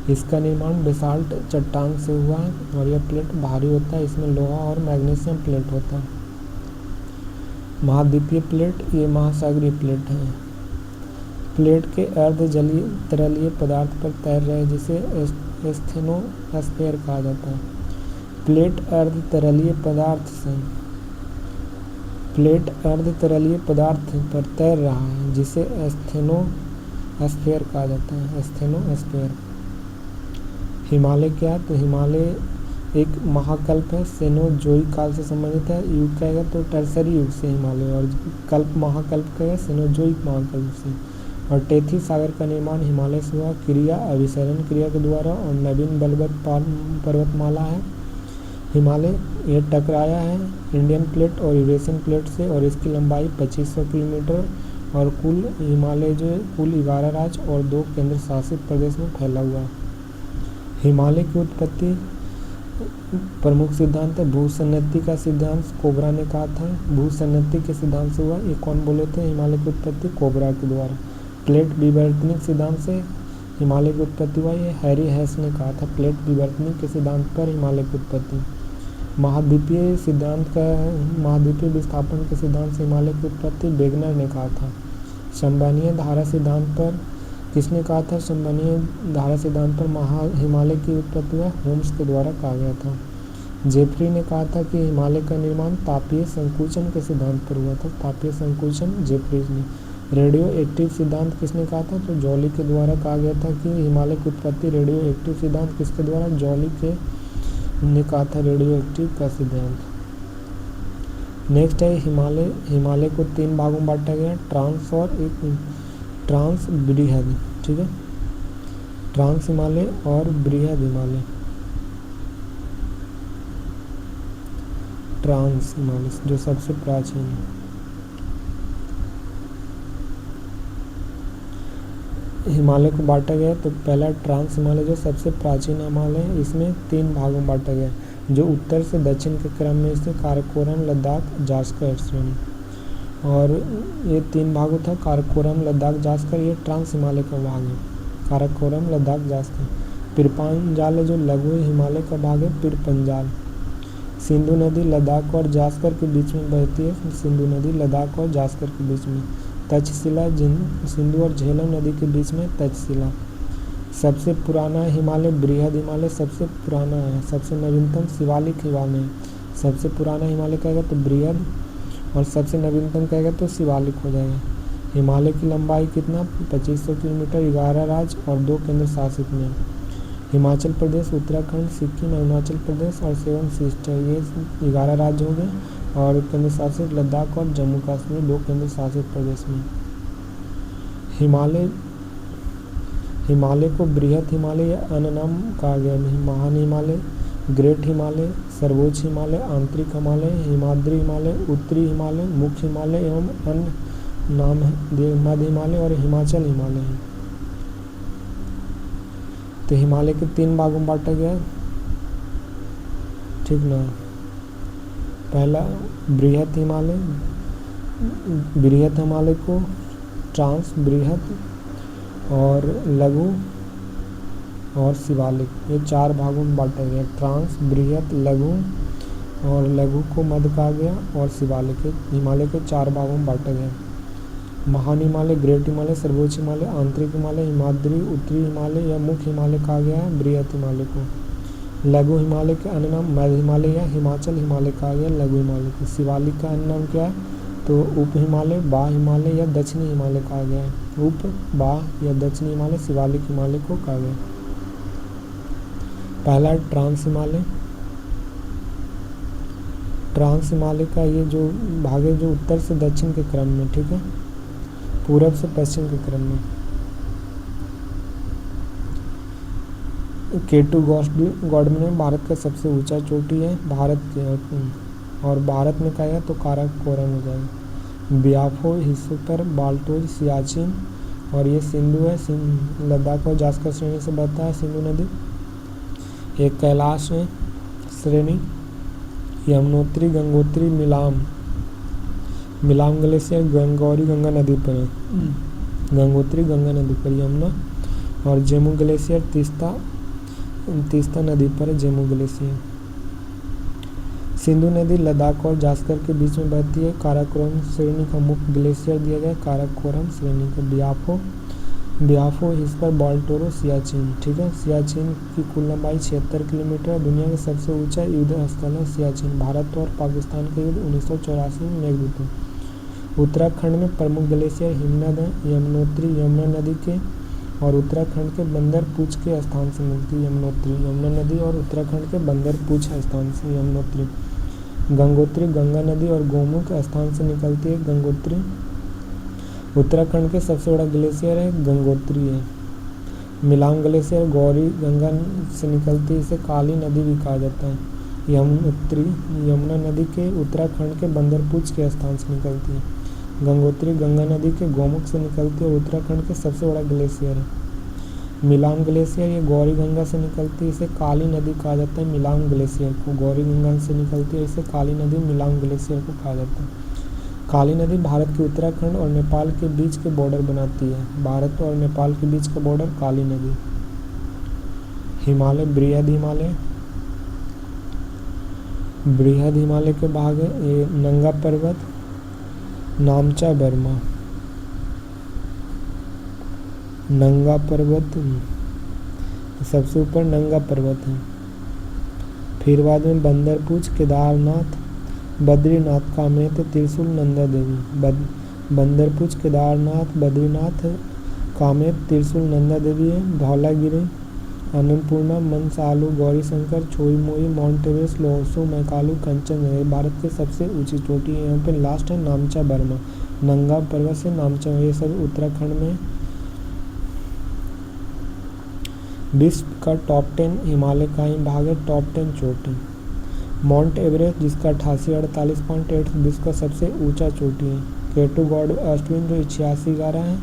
इसका निर्माण बेसाल्ट चट्टान से हुआ है और यह प्लेट भारी होता है, इसमें लोहा और मैग्नीशियम प्लेट होता है। महाद्वीपीय प्लेट, ये महासागरीय प्लेट है। प्लेट के अर्ध जलीय तरलीय पदार्थ पर तैर रहे जिसे एस्थेनोस्फीयर कहा जाता है। प्लेट अर्ध तरलीय पदार्थ पर तैर रहा है जिसे एस्थेनोस्फीयर कहा जाता है। एस्थेनोस्फीयर। हिमालय क्या है, तो हिमालय एक महाकल्प है, सेनोजोइक काल से संबंधित है। युग कहेगा तो टर्सरी युग से हिमालय, और कल्प महाकल्प कहेगा सेनोजोइक महाकल्प से। और टेथी सागर का निर्माण हिमालय से हुआ। क्रिया अभिसरण क्रिया के द्वारा, और नवीन बलवत पर्वतमाला है हिमालय। यह टकराया है इंडियन प्लेट और यूरेशियन प्लेट से, और इसकी लंबाई 2500 किलोमीटर, और कुल हिमालय जो है कुल 11 राज्य और 2 केंद्र शासित प्रदेश में फैला हुआ है। हिमालय की उत्पत्ति प्रमुख सिद्धांत है भूसन्नति का सिद्धांत, कोबरा ने कहा था। भूसन्नति के सिद्धांत से हुआ, ये कौन बोले थे, हिमालय की उत्पत्ति कोबरा के द्वारा। प्लेट विवर्तनिक सिद्धांत से हिमालय की उत्पत्ति हुआ, ये हैरी हैस ने कहा था। प्लेट विवर्तनिक के सिद्धांत पर हिमालय की उत्पत्ति। महाद्वीपीय विस्थापन के सिद्धांत से हिमालय की उत्पत्ति वेगनर ने कहा था। संवहनीय धारा सिद्धांत पर किसने कहा था, संवहनीय धारा सिद्धांत पर हिमालय की उत्पत्ति हुआ, होम्स के द्वारा कहा गया था। जेफरी ने कहा था कि हिमालय का निर्माण तापीय संकुचन के सिद्धांत पर हुआ था। तापीय संकुचन जेफरी ने। रेडियो एक्टिव सिद्धांत किसने कहा था, तो जॉली के द्वारा कहा गया था कि हिमालय की उत्पत्ति रेडियो एक्टिव सिद्धांत किसके द्वारा, जॉली के ने कहा था रेडियो एक्टिव का सिद्धांत। नेक्स्ट है हिमालय। हिमालय को 3 भागों में बांटा गया, ट्रांस और ट्रांस बृहद, ठीक है, ट्रांस हिमालय और बृहद हिमालय। ट्रांस हिमालय जो सबसे प्राचीन है। हिमालय को बांटा गया, तो पहला ट्रांस हिमालय जो सबसे प्राचीन हिमालय है, इसमें 3 भागों में बांटा गया। जो उत्तर से दक्षिण के क्रम में स्थित काराकोरम, लद्दाख, जास्कर श्रेणी। और ये 3 भागों था, काराकोरम, लद्दाख, जास्कर, ये ट्रांस हिमालय का भाग है, काराकोरम, लद्दाख, जास्कर। पिरपांजाल जो लघु हिमालय का भाग है, पिरपंजाल। सिंधु नदी लद्दाख और जास्कर के बीच में बहती है, सिंधु नदी लद्दाख और जास्कर के बीच में। तक्षशिला सिंधु और झेलम नदी के बीच में तक्षशिला। सबसे पुराना हिमालय बृहद हिमालय सबसे पुराना है, सबसे नवीनतम शिवालिक हिमालय है। सबसे पुराना हिमालय कहेगा तो बृहद और सबसे नवीनतम कहेगा तो शिवालिक हो जाएगा। हिमालय की लंबाई कितना 2500 किलोमीटर, 11 राज्य और 2 केंद्र शासित में। हिमाचल प्रदेश, उत्तराखंड, सिक्किम, अरुणाचल प्रदेश और 7 सिस्टर, ये 11 राज्य हो गए। और केंद्र शासित लद्दाख और जम्मू कश्मीर 2 केंद्र शासित प्रदेश में। हिमालय को बृहद हिमालय या अन्य नाम कहा गया है। महान हिमालय, ग्रेट हिमालय, सर्वोच्च हिमालय, आंतरिक हिमालय, हिमाद्री हिमालय, उत्तरी हिमालय, मुख्य हिमालय एवं अन्य नाम है मध्य हिमालय और हिमाचल हिमालय है। तो हिमालय के 3 भागों में बांटा गया, ठीक ना। पहला बृहद हिमालय, बृहद हिमालय को ट्रांस, बृहद और लघु और शिवालिक, ये 4 भागों में बांटा गया। ट्रांस, बृहद, लघु और लघु को मध्य कहा गया और शिवालिक हिमालय के 4 भागों में बांटा गया। महान हिमालय, ग्रेट हिमालय, सर्वोच्च हिमालय, आंतरिक हिमालय, हिमाद्री, उत्तरी हिमालय या मुख्य हिमालय कहा गया है बृहद हिमालय को। लघु हिमालय के अन्य नाम मध्य हिमालय या हिमाचल हिमालय कहा गया लघु हिमालय को। शिवालिक का अन्य नाम क्या है तो उप हिमालय, बा हिमालय या दक्षिणी हिमालय कहा गया है। उप, बा या दक्षिणी हिमालय, शिवालिक हिमालय को कहा गया। पहला ट्रांस हिमालय। ट्रांस हिमालय का ये जो भाग है जो उत्तर से दक्षिण के क्रम में, ठीक है, पूरब से पश्चिम के क्रम में। केटू गॉडमन भारत का सबसे ऊंचा चोटी है भारत के, और भारत में कहेगा तो काराकोरम हो जाएगा। बियाफो, हिस्सोपर, बाल्टोज, सियाचिन और ये सिंधु है, लद्दाख और जास्कर श्रेणी से बहता है सिंधु नदी। एक कैलाश है श्रेणी, यमुनोत्री, गंगोत्री, मिलाम ग्लेशियर गौरी गंगा नदी पर है, गंगोत्री गंगा नदी पर, यमुना और जेमू ग्लेशियर तीस्ता नदी पर है, जेमू ग्लेशियर। सिंधु नदी लद्दाख और जास्कर के बीच में बहती है। काराकोरम श्रेणी का मुख्य ग्लेशियर दिया गया काराकोरम श्रेणी का बियाफो, इस पर बाल्टोरो, सियाचिन, ठीक है। सियाचिन की कुल लंबाई 76 किलोमीटर। दुनिया का सबसे ऊंचा युद्ध स्थल है सियाचिन। भारत और पाकिस्तान का युद्ध 1984 में मेघदूत है। उत्तराखंड में प्रमुख ग्लेशियर हिमनद है, यमुनोत्री यमुना नदी के और उत्तराखंड के बंदरपूछ के स्थान से मिलती है यमुनोत्री, यमुना नदी और उत्तराखंड के बंदरपूछ स्थान से यमुनोत्री। गंगोत्री गंगा नदी और गोमुख स्थान से निकलती है गंगोत्री। उत्तराखंड के सबसे बड़ा ग्लेशियर है गंगोत्री है। मिलाम ग्लेशियर गौरी गंगा से निकलती है, इसे काली नदी भी कहा जाता है। यमुनोत्री यमुना नदी के उत्तराखंड के बंदरपूछ के स्थान से निकलती है। गंगोत्री गंगा नदी के गोमुख से निकलती है और उत्तराखंड के सबसे बड़ा ग्लेशियर है। मिलाम ग्लेशियर ये गौरी गंगा से निकलती है, इसे काली नदी कहा जाता है। मिलाम ग्लेशियर को गौरी गंगा से निकलती है, इसे काली नदी मिलाम ग्लेशियर को कहा जाता है। काली नदी भारत के उत्तराखंड और नेपाल के बीच के बॉर्डर बनाती है। भारत और नेपाल के बीच का बॉर्डर काली नदी। हिमालय बृहद हिमालय, बृहद हिमालय के भाग है ये नंगा पर्वत, नामचा बर्मा, नंगा पर्वत सबसे ऊपर नंगा पर्वत है। फिर बाद में बंदरपूछ, केदारनाथ, बद्रीनाथ, कामेत, त्रिशूल, नंदा देवी। बंदरपूछ, केदारनाथ, बद्रीनाथ, कामेत, त्रिशूल, नंदा देवी है। धौलागिरी, अन्नपूर्णा, मनसालू, गौरी शंकर, छोई मोई, माउंट एवरेस्ट, लोहसू, मैकालू, कंचन भारत की सबसे ऊंची चोटी है। यहाँ पे लास्ट है नामचा बर्मा, नंगा पर्वत से नामचा, ये सब उत्तराखंड में। विश्व का टॉप 10 हिमालय का ही भाग है, टॉप 10 चोटी। माउंट एवरेस्ट जिसका 8848 विश्व का सबसे ऊंचा चोटी है। केटू गॉड अश्विन जो 8611 है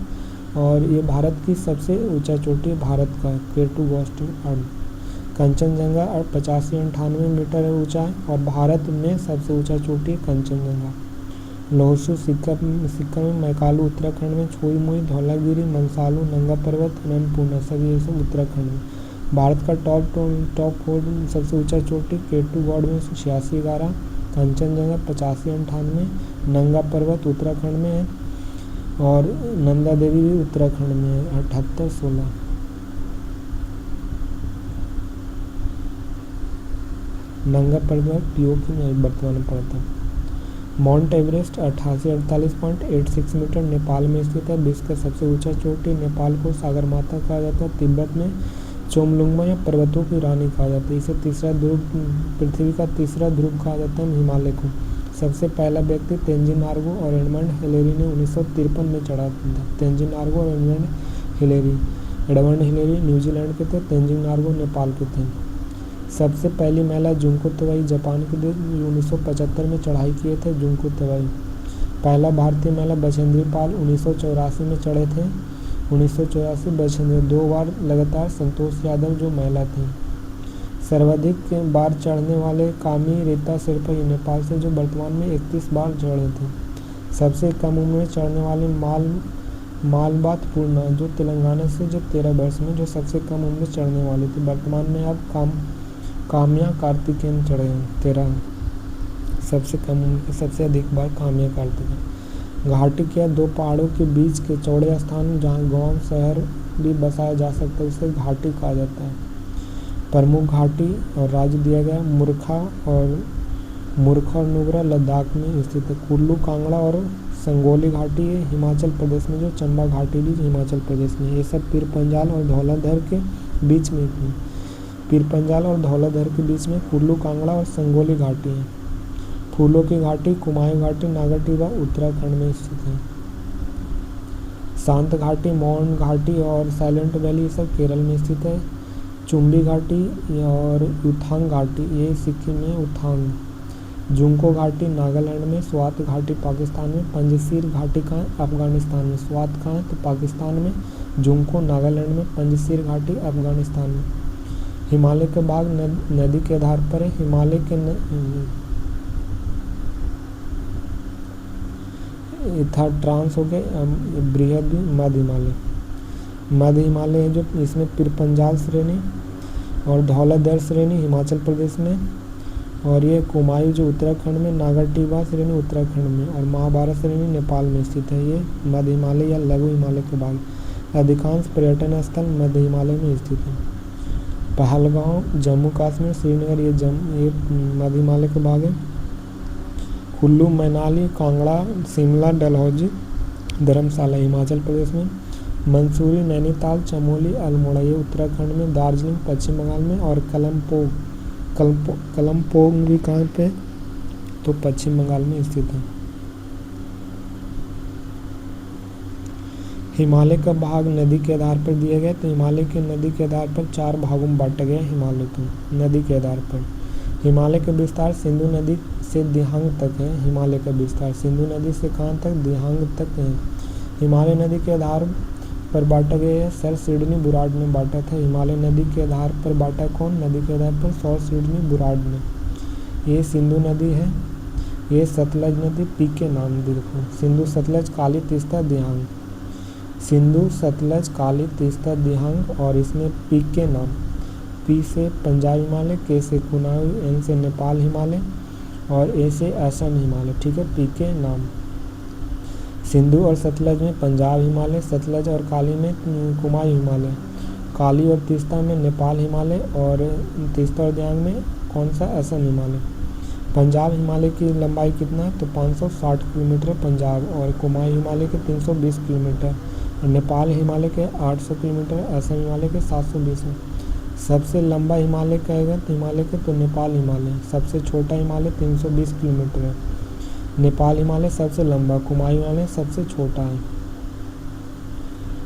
और ये भारत की सबसे ऊंचा चोटी है भारत का केटू गॉड। कंचनजंगा 85-98 मीटर ऊंचा है और भारत में सबसे ऊंचा चोटी है कंचनजंगा। लोहसू सिक्किम में, मैकालू उत्तराखंड में, छुई मुई, धौलागिरी, मनसालू, नंगा पर्वत, अन्नपूर्णा सभी ये सब उत्तराखंड में। भारत का टॉप 4 सबसे ऊंचा चोटी केटू गौड़ में 86-11, कंचनजंगा 85-98, नंगा पर्वत उत्तराखंड में है और नंदा देवी भी उत्तराखंड में है 78-16। नंगा पर्वत पीओके में वर्तमान में पड़ता है। माउंट एवरेस्ट 8848.86 मीटर नेपाल में स्थित है। विश्व का सबसे ऊंचा चोटी। नेपाल को सागर माता कहा जाता है। तिब्बत में चोमलुंगमा या पर्वतों की रानी कहा जाता है। इसे तीसरा ध्रुव, पृथ्वी का तीसरा ध्रुव कहा जाता है हिमालय को। सबसे पहला व्यक्ति तेंजिन नार्गो और एडमंड हिलेरी ने 1953 में चढ़ा था। तेंजिन नार्गो और एडमंड हिलेरी न्यूजीलैंड के थे, तेंजिन नार्गो नेपाल के थे। सबसे पहली महिला जुंको तवाई जापान के लिए 1975 में चढ़ाई किए थे जुंको तवाई। पहला भारतीय महिला बछेंद्री पाल 1984 में चढ़े थे। 1984 बछेंद्री 2 बार लगातार संतोष यादव जो महिला थी। सर्वाधिक बार चढ़ने वाले कामी रीता शेरपा नेपाल से जो वर्तमान में 31 बार चढ़े थे। सबसे कम उम्र में चढ़ने वाले मालबात पूर्णा जो तेलंगाना से जो 13 वर्ष में जो सबसे कम उम्र में चढ़ने वाली थी। वर्तमान में अब काम्या कार्तिकेयन चढ़े हैं 13। सबसे कम उम्र सबसे अधिक बार काम्या कार्तिकेयन। घाटी के 2 पहाड़ों के बीच के चौड़े स्थान जहाँ गांव शहर भी बसाया जा सकता है उसे घाटी कहा जाता है। प्रमुख घाटी और राज्य दिया गया मूर्खा और नुब्रा लद्दाख में स्थित है। कुल्लू कांगड़ा और संगोली घाटी है हिमाचल प्रदेश में। जो चंबा घाटी भी हिमाचल प्रदेश में। ये सब पीर पंजाल और धौलाधर के बीच में थी। पीर पंजाल और धौलाधर के बीच में कुल्लू कांगड़ा और संगोली घाटी है। फूलों की घाटी कुमायूं घाटी नागाटीवा उत्तराखंड में स्थित है। शांत घाटी मौन घाटी और साइलेंट वैली सब केरल में स्थित है। चुम्बी घाटी और युथांग घाटी ये सिक्किम में उथांग। जुंको घाटी नागालैंड में। स्वात घाटी पाकिस्तान में। पंजशीर घाटी कहाँ है अफगानिस्तान में। स्वात कहाँ है तो पाकिस्तान में, जुंको नागालैंड में, पंजशीर घाटी अफगानिस्तान में। हिमालय के भाग नदी के आधार पर है। हिमालय के ट्रांस हो गए बृहद मध्य हिमालय है जो इसमें पीर पंजाल श्रेणी और धौलाधर श्रेणी हिमाचल प्रदेश में और ये कुमायूं जो उत्तराखंड में, नागाटीवा श्रेणी उत्तराखंड में और महाभारत श्रेणी नेपाल में स्थित है। ये मध्य हिमालय या लघु हिमालय के भाग। अधिकांश पर्यटन स्थल मध्य हिमालय में स्थित है। पहलगांव जम्मू कश्मीर, श्रीनगर ये मध्य हिमालय के भाग है। कुल्लू मनाली कांगड़ा शिमला डलहौजी धर्मशाला हिमाचल प्रदेश में। मंसूरी नैनीताल चमोली अल्मोड़ा ये उत्तराखंड में। दार्जिलिंग पश्चिम बंगाल में और कलमपोंग भी कहाँ पे तो पश्चिम बंगाल में स्थित है। हिमालय का भाग नदी के आधार पर दिया गया तो हिमालय के नदी के आधार पर 4 भागों में बांटा गया हिमालय को नदी के आधार पर। हिमालय का विस्तार सिंधु नदी से दिहांग तक है। हिमालय का विस्तार सिंधु नदी से कहाँ तक दिहांग तक है। हिमालय नदी के आधार पर बांटा गया है सर सिडनी बुराड ने बांटा था। हिमालय नदी के आधार पर बांटा कौन नदी के आधार पर सर सिडनी बुराड ने। ये सिंधु नदी है। ये सतलज नदी पी के नाम देखो सिंधु सतलज काली तीस्ता दिहांग। सिंधु सतलज काली तीस्ता दिहांग और इसमें पी के नाम। पी से पंजाब हिमालय, के से कुमायूं, एन से नेपाल हिमालय और ए से असम हिमालय। ठीक है पी के नाम। सिंधु और सतलज में पंजाब हिमालय, सतलज और काली में कुमायूं हिमालय, काली और तीस्ता में नेपाल हिमालय और तीस्ता और दिहांग में कौन सा असम हिमालय। पंजाब हिमालय की लंबाई कितना है तो 560 किलोमीटर पंजाब और कुमायूं हिमालय के 320 किलोमीटर और नेपाल हिमालय के 800 किलोमीटर, असम हिमालय के 720 है। सबसे लंबा हिमालय कहेगा तो हिमालय के तो नेपाल हिमालय। सबसे छोटा हिमालय 320 किलोमीटर है। नेपाल हिमालय सबसे लंबा, कुमायूं हिमालय सबसे छोटा है।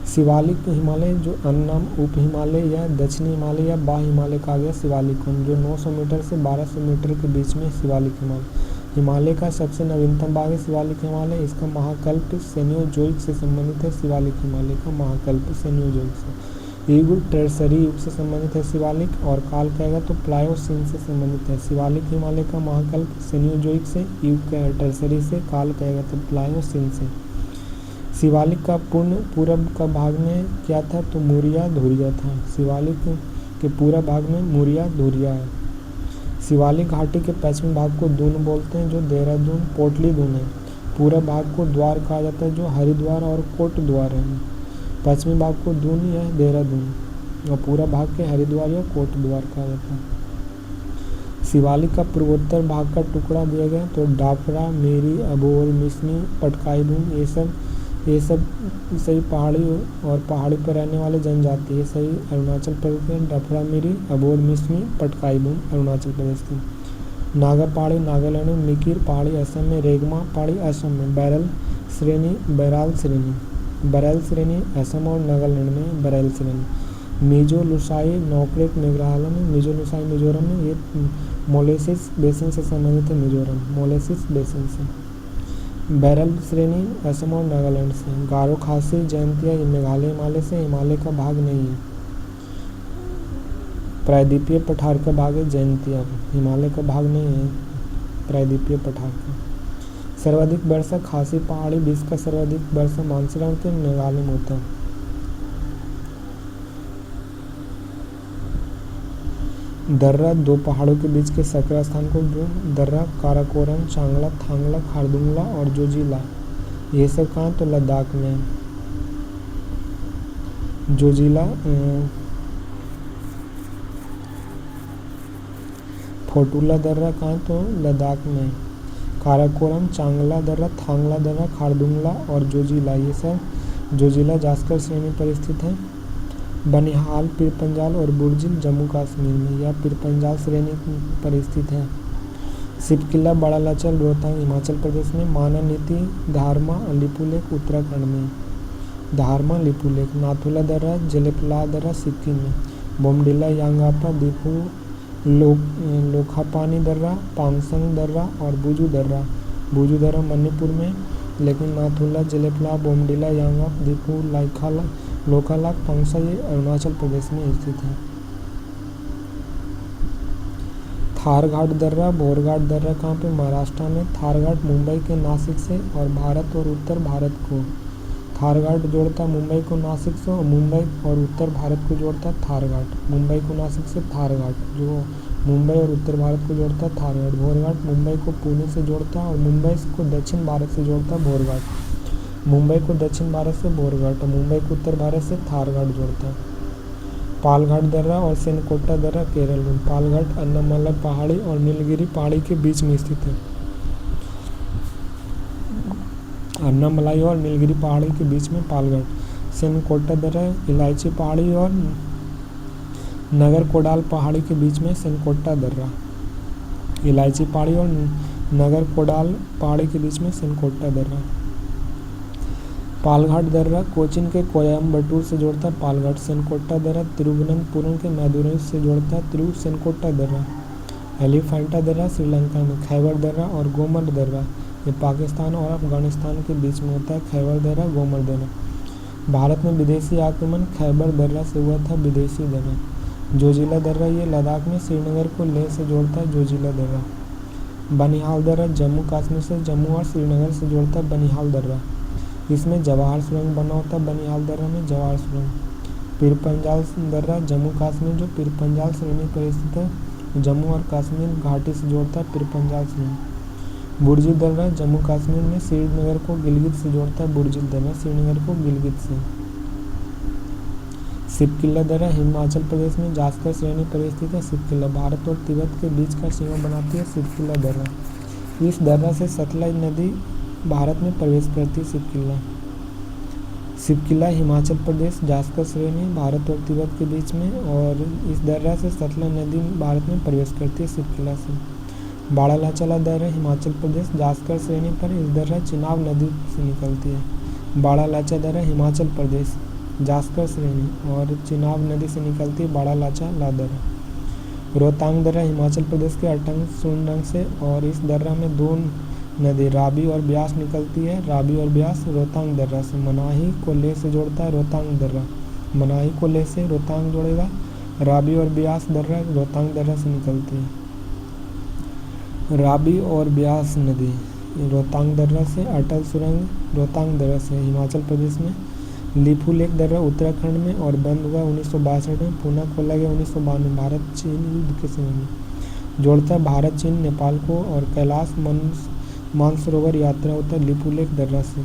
शिवालिक हिमालय जो अन्नाम उप हिमालय या दक्षिणी हिमालय या बाह्य हिमालय कहा गया शिवालिक जो 900 मीटर से 1200 मीटर के बीच में शिवालिक हिमालय। हिमालय का सबसे नवीनतम भाग है शिवालिक हिमालय। इसका महाकल्प सेनियोजोइक से संबंधित है। शिवालिक हिमालय का महाकल्प सेनियोजोइक से। युग टर्सरी युग से संबंधित है शिवालिक, और काल कहेगा तो प्लायोसीन से संबंधित है। शिवालिक हिमालय का महाकल्प सेनियोजोइक से, युग टर्सरी से, काल कहेगा तो प्लायोसीन से। शिवालिक का पूरब का भाग में क्या था तो मुरिया धुरिया था। शिवालिक के पूरा भाग में मुरिया धुरिया है। शिवालिक घाटी के पश्चिमी भाग को दून बोलते हैं जो देहरादून पोटली दून है। पूरा भाग को द्वार कहा जाता है जो हरिद्वार और कोट द्वार है। पश्चिमी भाग को दून या देहरादून और पूरा भाग के हरिद्वार या कोट द्वार कहा जाता है। शिवालिक का पूर्वोत्तर भाग का टुकड़ा दिया गया तो डाफरा, मेरी, अबोर, मिसमी, पटकाई ये सब सही पहाड़ी और पहाड़ी पर रहने वाले जनजाति है। सही अरुणाचल प्रदेश के डफरा, मेरी, अबोर, मिसमी, पटकाई अरुणाचल प्रदेश की। नागा पहाड़ी नागालैंड में, मिकिर पहाड़ी असम में, रेगमा पहाड़ी असम में, बैराल श्रेणी असम और नागालैंड में, बैराल श्रेणी। मिजो लुसाई नोकरेक मेघालय में, मिजो लुसाई मिजोरम में, ये मोलेसिस बेसिन से संबंधित है। मिजोरम मोलेसिस बेसिन से। बैरल श्रेणी असम और नागालैंड से। गारो खासी जयंतिया मेघालय हिमालय से, हिमालय का भाग नहीं है। प्रायद्वीपीय पठार का भाग है जयंतिया, हिमालय का भाग नहीं है प्रायद्वीपीय पठार का। सर्वाधिक वर्षा खासी पहाड़ी, विश्व का सर्वाधिक वर्षा मानसरोवर के मेघालय में होता है। दर्रा दो पहाड़ों के बीच के सकरा स्थान को दर्रा काराकोरम, चांगला, थांगला, खारदुंगला और जोजिला, ये सब कहाँ तो लद्दाख में है। जोजिला फोटुला दर्रा कहाँ तो लद्दाख में है। काराकोरम, चांगला दर्रा, थांगला दर्रा, खारदुंगला और जोजिला, ये सब जोजिला जास्कर श्रेणी पर स्थित है। बनिहाल, पीरपंजाल और बुर्जिल जम्मू कश्मीर में या पीरपंजाल श्रेणी पर स्थित है। सिपकिला, बड़ा लाचल, रोहतांग हिमाचल प्रदेश में। माना नीति, धारमा, लिपुलेख उत्तराखंड में। धारमा, लिपुलेख। नाथुला दर्रा, जेलेपला दर्रा सिक्किम में। बोमडिला, यांगापा, दीपू, लोखापानी दर्रा, पांगसंग दर्रा और बुजू दर्रा मणिपुर में, लेकिन नाथुला, जेलेपला, बोमडिला, यांगाप, दीपू, लोकालाक, पंगसा ये अरुणाचल प्रदेश में स्थित है। थारघाट दर्रा, भोरघाट दर्रा कहाँ पे महाराष्ट्र में। थारघाट मुंबई के नासिक से और भारत और उत्तर भारत को थारघाट जोड़ता मुंबई को नासिक से, और मुंबई और उत्तर भारत को जोड़ता थारघाट। मुंबई को नासिक से थारघाट जो मुंबई और उत्तर भारत को जोड़ता थारघाट। भोरघाट मुंबई को पुणे से जोड़ता और मुंबई को दक्षिण भारत से जोड़ता भोरघाट। मुंबई को दक्षिण भारत से भोरघाट और मुंबई को उत्तर भारत से थारघाट जोड़ता है। पालघाट दर्रा और सेनकोटा दर्रा केरल में। पालघाट अन्नामलाई पहाड़ी और नीलगिरी पहाड़ी के बीच में स्थित है। अन्नामलाई और नीलगिरी पहाड़ी के बीच में पालघाट। सेनकोटा दर्रा इलायची पहाड़ी और नगर कोडाल पहाड़ी के बीच में सेनकोटा दर्रा। इलायची पहाड़ी और नगर कोडाल पहाड़ी के बीच में सेनकोटा दर्रा। पालघाट दर्रा कोचीन के कोयम्बटूर से जोड़ता है पालघाट। सेनकोटा दर्रा तिरुवनंतपुरम के मैदुरई से जोड़ता है तिरु सेनकोटा दर्रा। एलिफेंटा दर्रा श्रीलंका में। खैबर दर्रा और गोमर दर्रा ये पाकिस्तान और अफगानिस्तान के बीच में होता है। खैबर दर्रा, गोमर दर्रा। भारत में विदेशी आक्रमण खैबर दर्रा से हुआ था। विदेशी दर्रा। जोजिला दर्रा ये लद्दाख में श्रीनगर को लेह से जोड़ता है। जोजिला दर्रा। बनिहाल दर्रा जम्मू कश्मीर से जम्मू और श्रीनगर से जोड़ता है। बनिहाल दर्रा। इसमें जवाहर सुरंग बना होता है। बनिहाल दर्रा में जवाहर सुरंग। पीरपंजाल दर्रा जम्मू कश्मीर जो पीरपंजाल श्रेणी पर स्थित है। जम्मू और कश्मीर घाटी से जोड़ता है पीरपंजाल श्रेणी। बुर्जिल दर्रा जम्मू कश्मीर में श्रीनगर को गिलगित से जोड़ता है। बुर्जिल दर्रा श्रीनगर को गिलगित से। सिपकिला दर्रा हिमाचल प्रदेश में जास्कर श्रेणी पर स्थित है। सिपकिला भारत और तिब्बत के बीच का सीमा बनाती है। सिपकिला दर्रा। इस दर्रा से सतलज नदी भारत में प्रवेश करती है। सिपकिला हिमाचल प्रदेश जास्कर श्रेणी भारत और तिब्बत के बीच में, और इस दर्रा से सतलज नदी भारत में प्रवेश करती है। सिपकिला से। बाड़ा लाचला दर्रा हिमाचल प्रदेश जास्कर श्रेणी पर, इस दर्रा चिनाब नदी से निकलती है। बाड़ा लाचा दर्रा हिमाचल प्रदेश जास्कर श्रेणी और चिनाब नदी से निकलती है। बाड़ा लाचा ला दर्रा। रोहतांग दर्रा हिमाचल प्रदेश के अटंग सुरंग से, और इस दर्रा में दो नदी रावी और ब्यास निकलती है। रावी और ब्यास रोहतांग दर्रा से। मनाही को लेह से जोड़ता है रोहतांग दर्रा। मनाही को लेह से रोहतांग जोड़ेगा। राबी और ब्यास दर्रा रोहतांग दर्रा से निकलती है। राबी और ब्यास नदी रोहतांग दर्रा से। अटल सुरंग रोहतांग दर्रा से हिमाचल प्रदेश में। लीपू लेक दर्रा उत्तराखंड में और बंद हुआ 1962 में। पुनः खोला गया 1992 भारत चीन युद्ध के समय में। जोड़ता है भारत चीन नेपाल को और कैलाश मानसरोवर यात्रा होता है लीपू लेक दर्रा से।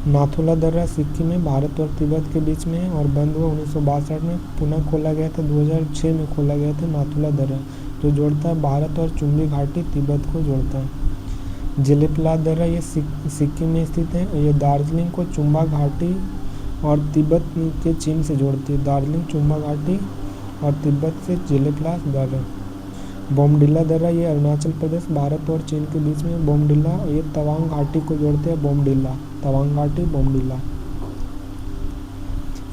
नाथुला दर्रा सिक्किम में भारत और तिब्बत के बीच में है और बंद हुआ 1962 में। पुनः खोला गया था 2006 में खोला गया था नाथुला दर्रा, जो जोड़ता है भारत और चुम्बी घाटी तिब्बत को जोड़ता है। जिलेपला दर्रा ये सिक्किम में स्थित है। ये दार्जिलिंग को चुम्बा घाटी और तिब्बत के चीन से जोड़ती है। दार्जिलिंग चुम्बा घाटी और तिब्बत से जिलेपला दर्रा। बोमडिला दर्रा ये अरुणाचल प्रदेश भारत और चीन के बीच में। बोमडिला ये तवांग घाटी को जोड़ते हैं। बोमडिला तवांग घाटी बोमडिला।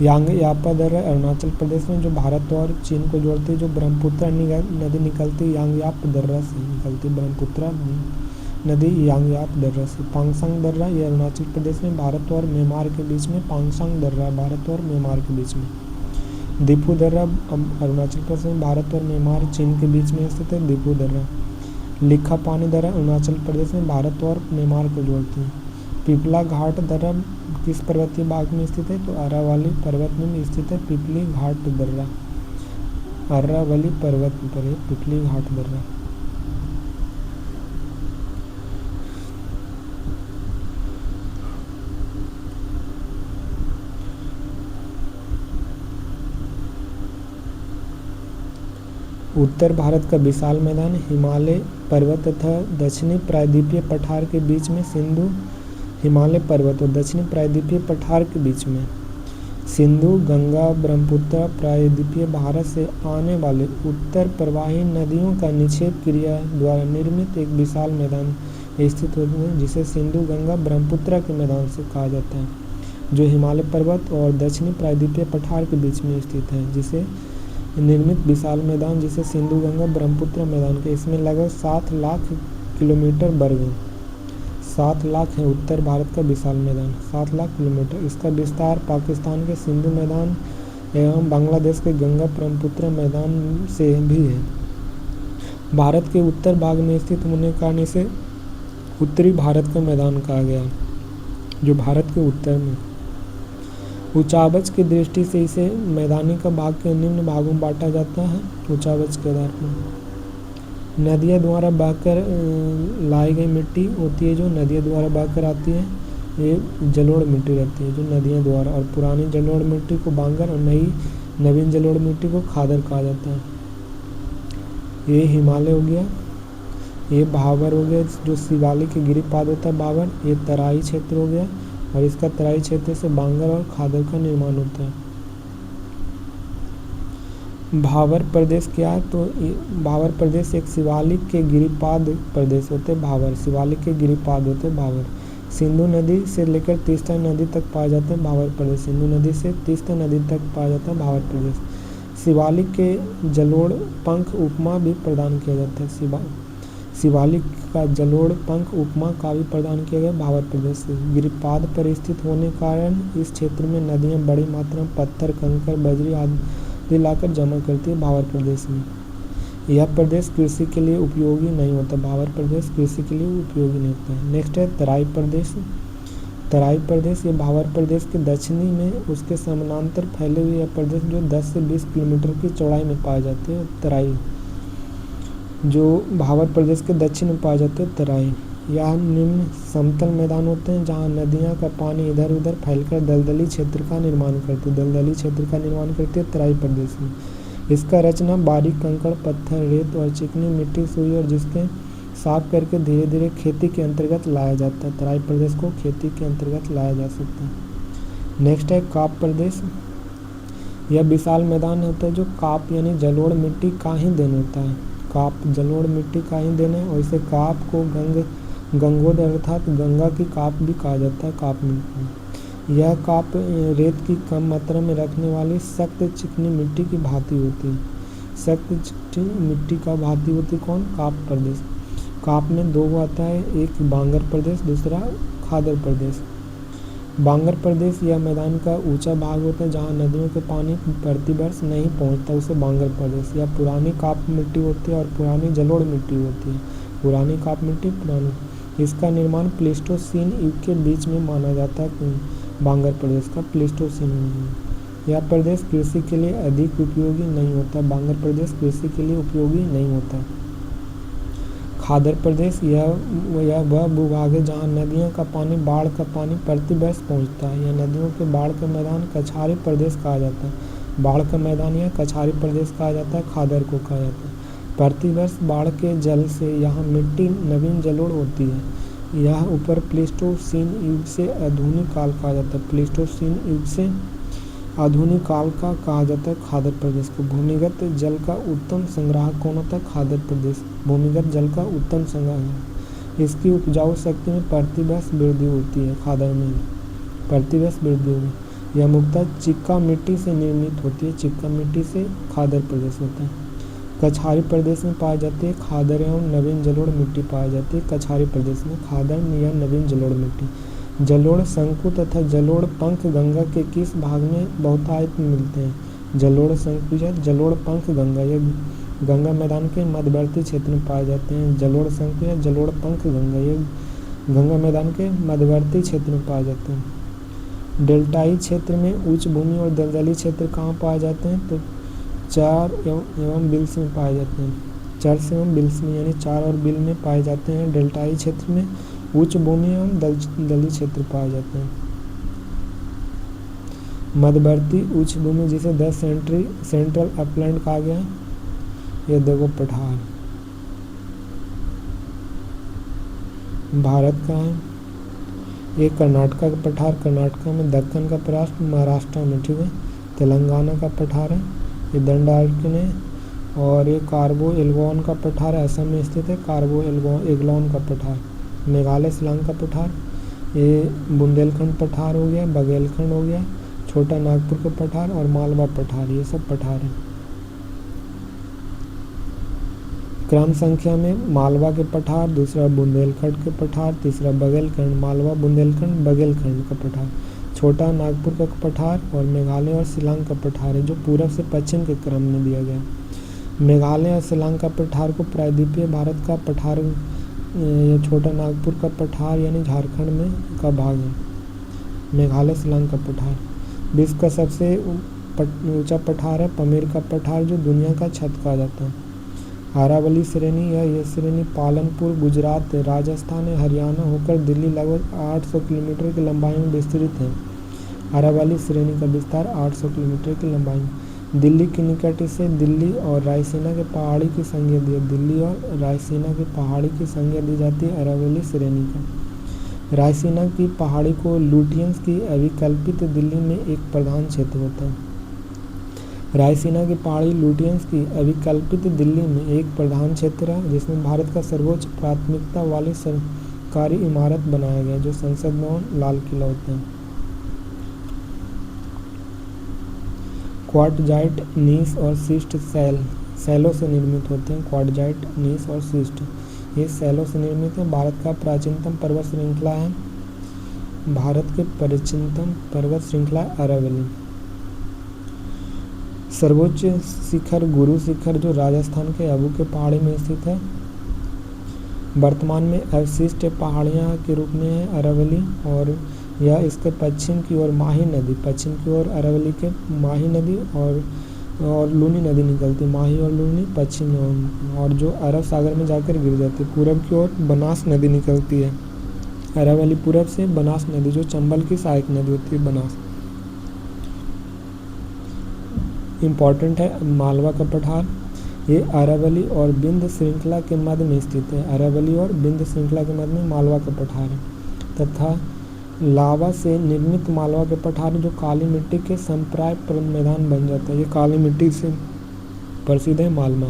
यांग यापा दर्रा अरुणाचल प्रदेश में, जो भारत और चीन को जोड़ती है। जो ब्रह्मपुत्र नदी निकलती है यांग याप दर्रा से निकलती है। ब्रह्मपुत्र नदी यांग याप दर्रा से। पांगसांग दर्रा ये अरुणाचल प्रदेश में भारत और म्यांमार के बीच में। पांगसांग दर्रा भारत और म्यांमार के बीच में। दीपू दर्रा अरुणाचल प्रदेश में भारत और म्यांमार चीन के बीच में स्थित है। दीपू दर्रा। लिखा पानी दर्रा अरुणाचल प्रदेश में भारत और म्यांमार को जोड़ती है। पिपला घाट दर्रा किस पर्वतीय भाग में स्थित है? तो अरावली पर्वत में स्थित है पिपली घाट दर्रा। अरावली पर्वत पर है पिपली घाट दर्रा। उत्तर भारत का विशाल मैदान हिमालय पर्वत तथा दक्षिणी प्रायद्वीपीय पठार के बीच में। सिंधु हिमालय पर्वत और दक्षिणी प्रायद्वीपीय पठार के बीच में। सिंधु गंगा ब्रह्मपुत्र प्रायद्वीपीय भारत से आने वाले उत्तर प्रवाही नदियों का निक्षेप क्रिया द्वारा निर्मित एक विशाल मैदान स्थित होते हैं, जिसे सिंधु गंगा ब्रह्मपुत्र के मैदान से कहा जाता है, जो हिमालय पर्वत और दक्षिणी प्रायद्वीपीय पठार के बीच में स्थित है। जिसे निर्मित विशाल मैदान जिसे सिंधु गंगा ब्रह्मपुत्र मैदान के। इसमें लगभग 7 लाख किलोमीटर वर्ग 7 लाख है उत्तर भारत का विशाल मैदान 7 लाख किलोमीटर। इसका विस्तार पाकिस्तान के सिंधु मैदान एवं बांग्लादेश के गंगा ब्रह्मपुत्र मैदान से भी है। भारत के उत्तर भाग में स्थित होने के कारण इसे उत्तरी भारत का मैदान कहा गया, जो भारत के उत्तर में। ऊंचावच की दृष्टि से इसे मैदानी का भाग के निम्न भागों में बांटा जाता है ऊंचावच के आधार पर। नदियाँ द्वारा बहकर लाई गई मिट्टी होती है, जो नदियाँ द्वारा बहकर आती है, ये जलोढ़ मिट्टी रहती है, जो नदियाँ द्वारा। और पुरानी जलोढ़ मिट्टी को बांगर और नवीन जलोढ़ मिट्टी को खादर कहा जाता है। ये हिमालय हो गया, ये भावर हो गया, जो शिवालिक के गिरिपाद होता है भावर। ये तराई क्षेत्र हो गया और इसका तराई क्षेत्र से बांगर और खादर का निर्माण होता है। भावर प्रदेश क्या है? तो भावर प्रदेश एक शिवालिक के गिरिपाद प्रदेश होते हैं। भावर शिवालिक के गिरिपाद होते हैं भावर। सिंधु नदी से लेकर तीस्ता नदी तक पाया जाता है भावर प्रदेश। सिंधु नदी से तीस्ता नदी तक पाया जाता है भावर प्रदेश। शिवालिक के जलोढ़ पंख उपमा भी प्रदान किया जाता है। शिवालिक का जलोढ़ पंख उपमा का भी प्रदान किया गया भावर प्रदेश से। गिरिपाद पर स्थित होने के कारण इस क्षेत्र में नदियां बड़ी मात्रा में पत्थर कंकड़ बजरी आदि लाकर जमा करती है भावर प्रदेश में। यह प्रदेश कृषि के लिए उपयोगी नहीं होता। भावर प्रदेश कृषि के लिए उपयोगी नहीं होता है। नेक्स्ट है तराई प्रदेश। तराई प्रदेश ये भावर प्रदेश के दक्षिणी में उसके समानांतर फैले हुए यह प्रदेश जो 10 से 20 किलोमीटर की चौड़ाई में पाए जाते हैं। तराई जो भावर प्रदेश के दक्षिण में पाए जाते हैं तराई। यह निम्न समतल मैदान होते हैं जहां नदियां का पानी इधर उधर फैलकर दलदली क्षेत्र का निर्माण करती है। दलदली क्षेत्र का निर्माण करती है तराई प्रदेश में। इसका रचना बारीक कंकड़ पत्थर रेत और चिकनी मिट्टी से हुई और जिसके साफ करके धीरे धीरे खेती के अंतर्गत लाया जाता है। तराई प्रदेश को खेती के अंतर्गत लाया जा सकता है। नेक्स्ट है काप प्रदेश। यह विशाल मैदान होता है जो काप यानी जलोढ़ मिट्टी का ही देन होता है। काप जलोढ़ मिट्टी का ही देन है और इसे काप को गंगोद अर्थात गंगा की काप भी कहा जाता है। काप मिट्टी यह काप रेत की कम मात्रा में रखने वाली सख्त चिकनी मिट्टी की भांति होती है। सख्त चिकनी मिट्टी का भांति होती कौन? काप प्रदेश। काप में 2 आता है, एक बांगर प्रदेश दूसरा खादर प्रदेश। बांगर प्रदेश यह मैदान का ऊंचा भाग होता है जहाँ नदियों के पानी प्रतिवर्ष नहीं पहुँचता, उसे बांगर प्रदेश। यह पुरानी काप मिट्टी होती है और पुरानी जलोढ़ मिट्टी होती है। पुरानी काप मिट्टी पुरानी, इसका निर्माण प्लेस्टोसीन युग के बीच में माना जाता है। बांगर प्रदेश का प्लेस्टोसीन युग। यह प्रदेश कृषि के लिए अधिक उपयोगी नहीं होता। बांगर प्रदेश कृषि के लिए उपयोगी नहीं होता। खादर प्रदेश यह वह भूभाग है जहाँ नदियों का पानी, बाढ़ का पानी प्रतिवर्ष पहुँचता है। यह नदियों के बाढ़ का मैदान कछारी प्रदेश कहा जाता है। बाढ़ का मैदान यह कछारी प्रदेश कहा जाता है, खादर को कहा जाता है। प्रतिवर्ष बाढ़ के जल से यहाँ मिट्टी नवीन जलोढ़ होती है। यह ऊपर प्लेस्टोसीन युग से आधुनिक काल कहा जाता है। प्लेस्टोसीन युग से आधुनिक काल का कहा जाता है खादर प्रदेश को। भूमिगत जल का उत्तम संग्राहक कौन होता है? खादर प्रदेश भूमिगत जल का उत्तम संग्राहक। इसकी उपजाऊ शक्ति में प्रतिवर्ष वृद्धि होती है। खादर में प्रतिवर्ष वृद्धि होगी। यह मुख्यतः चिक्का मिट्टी से निर्मित होती है। चिक्का मिट्टी से खादर प्रदेश होता है। कछारी प्रदेश में पाई जाती है खादर एवं नवीन जलोढ़ मिट्टी पाई जाती है। कछारी प्रदेश में खादर या नवीन जलोढ़ मिट्टी। जलोढ़ शंकु तथा जलोढ़ पंख गंगा के किस भाग में बहुतायत में मिलते हैं? जलोढ़ शंकु या जलोढ़ पंख गंगा ये गंगा मैदान के मध्यवर्ती क्षेत्र में पाए जाते हैं। जलोढ़ शंकु या जलोढ़ पंख गंगा ये गंगा मैदान के मध्यवर्ती क्षेत्र में पाए जाते हैं। डेल्टाई क्षेत्र में उच्च भूमि और दलदली क्षेत्र कहाँ पाए जाते हैं? तो चार एवं बिल्स में पाए जाते हैं। चर्च एवं बिल्स में यानी चार और बिल में पाए जाते हैं। डेल्टाई क्षेत्र में उच्च भूमि एवं दलदली क्षेत्र पाए जाते हैं। मध्यवर्ती उच्च भूमि जिसे द सेंट्रल अपलैंड कहा गया है, यह देखो पठार भारत का है। ये कर्नाटका का पठार कर्नाटका में, दक्कन का पठार महाराष्ट्र में, ठीक है। तेलंगाना का पठार है ये दंडारण्य है। और ये कार्बो एल्गोन का पठार असम में स्थित है। कार्बो एग्लोन का पठार मेघालय शिलांग का पठार। ये बुंदेलखंड पठार हो गया, बघेलखंड हो गया, छोटा नागपुर का पठार और मालवा पठार, ये सब पठार हैं। क्रम संख्या में मालवा के पठार, दूसरा बुंदेलखंड के पठार, तीसरा बघेलखंड। मालवा, बुंदेलखंड, बघेलखंड का पठार, छोटा नागपुर का पठार और मेघालय और शिलांग का पठार है जो पूर्व से पश्चिम के क्रम में दिया गया। मेघालय और शिलांग का पठार को प्रायद्वीपीय भारत का पठार, ये छोटा नागपुर का पठार यानी झारखंड में का भाग है। मेघालय शिलांग का पठार विश्व का सबसे ऊंचा पठार है पमीर का पठार जो दुनिया का छत कहा जाता है। अरावली श्रेणी या ये श्रेणी पालनपुर, गुजरात, राजस्थान, हरियाणा होकर दिल्ली लगभग 800 किलोमीटर की लंबाई में विस्तृत है। अरावली श्रेणी का विस्तार 800 किलोमीटर की लंबाई में। दिल्ली के निकट से दिल्ली और रायसीना के पहाड़ी की संज्ञा दी दिल्ली और रायसीना की पहाड़ी की संज्ञा दी जाती है अरावली श्रेणी का। रायसीना की पहाड़ी को लुटियंस की अविकल्पित दिल्ली में एक प्रधान क्षेत्र होता है। रायसीना की पहाड़ी लुटियंस की अविकल्पित दिल्ली में एक प्रधान क्षेत्र है जिसमें भारत का सर्वोच्च प्राथमिकता वाली सरकारी इमारत बनाया गया जो संसद भवन, लाल किला होते हैं। क्वार्टजाइट, नीस और शिस्ट सैलों से निर्मित होते हैं। क्वार्टजाइट, नीस और शिस्ट ये सैलों से निर्मित है। भारत का प्राचीनतम पर्वत श्रृंखला है भारत के प्राचीनतम पर्वत श्रृंखला अरावली। सर्वोच्च शिखर गुरु शिखर जो राजस्थान के अबू के पहाड़ी में स्थित है। वर्तमान में अवशिष्ट पहाड़ियाँ के रूप में है अरावली और यह इसके पश्चिम की ओर माही नदी, पश्चिम की ओर अरावली के माही नदी और लूनी नदी निकलती, माही और लूनी पश्चिम में और जो अरब सागर में जाकर गिर जाती है। पूरब की ओर बनास नदी निकलती है। अरावली पूरब से बनास नदी जो चंबल की सहायक नदी होती है बनास। इम्पॉर्टेंट है मालवा का पठार, ये अरावली और बिंद श्रृंखला के मध्य में स्थित है। अरावली और बिंद श्रृंखला के मध्य में मालवा का पठार है तथा लावा से निर्मित मालवा के पठार जो काली मिट्टी के संप्राय मैदान बन जाता है। ये काली मिट्टी से प्रसिद्ध है मालवा।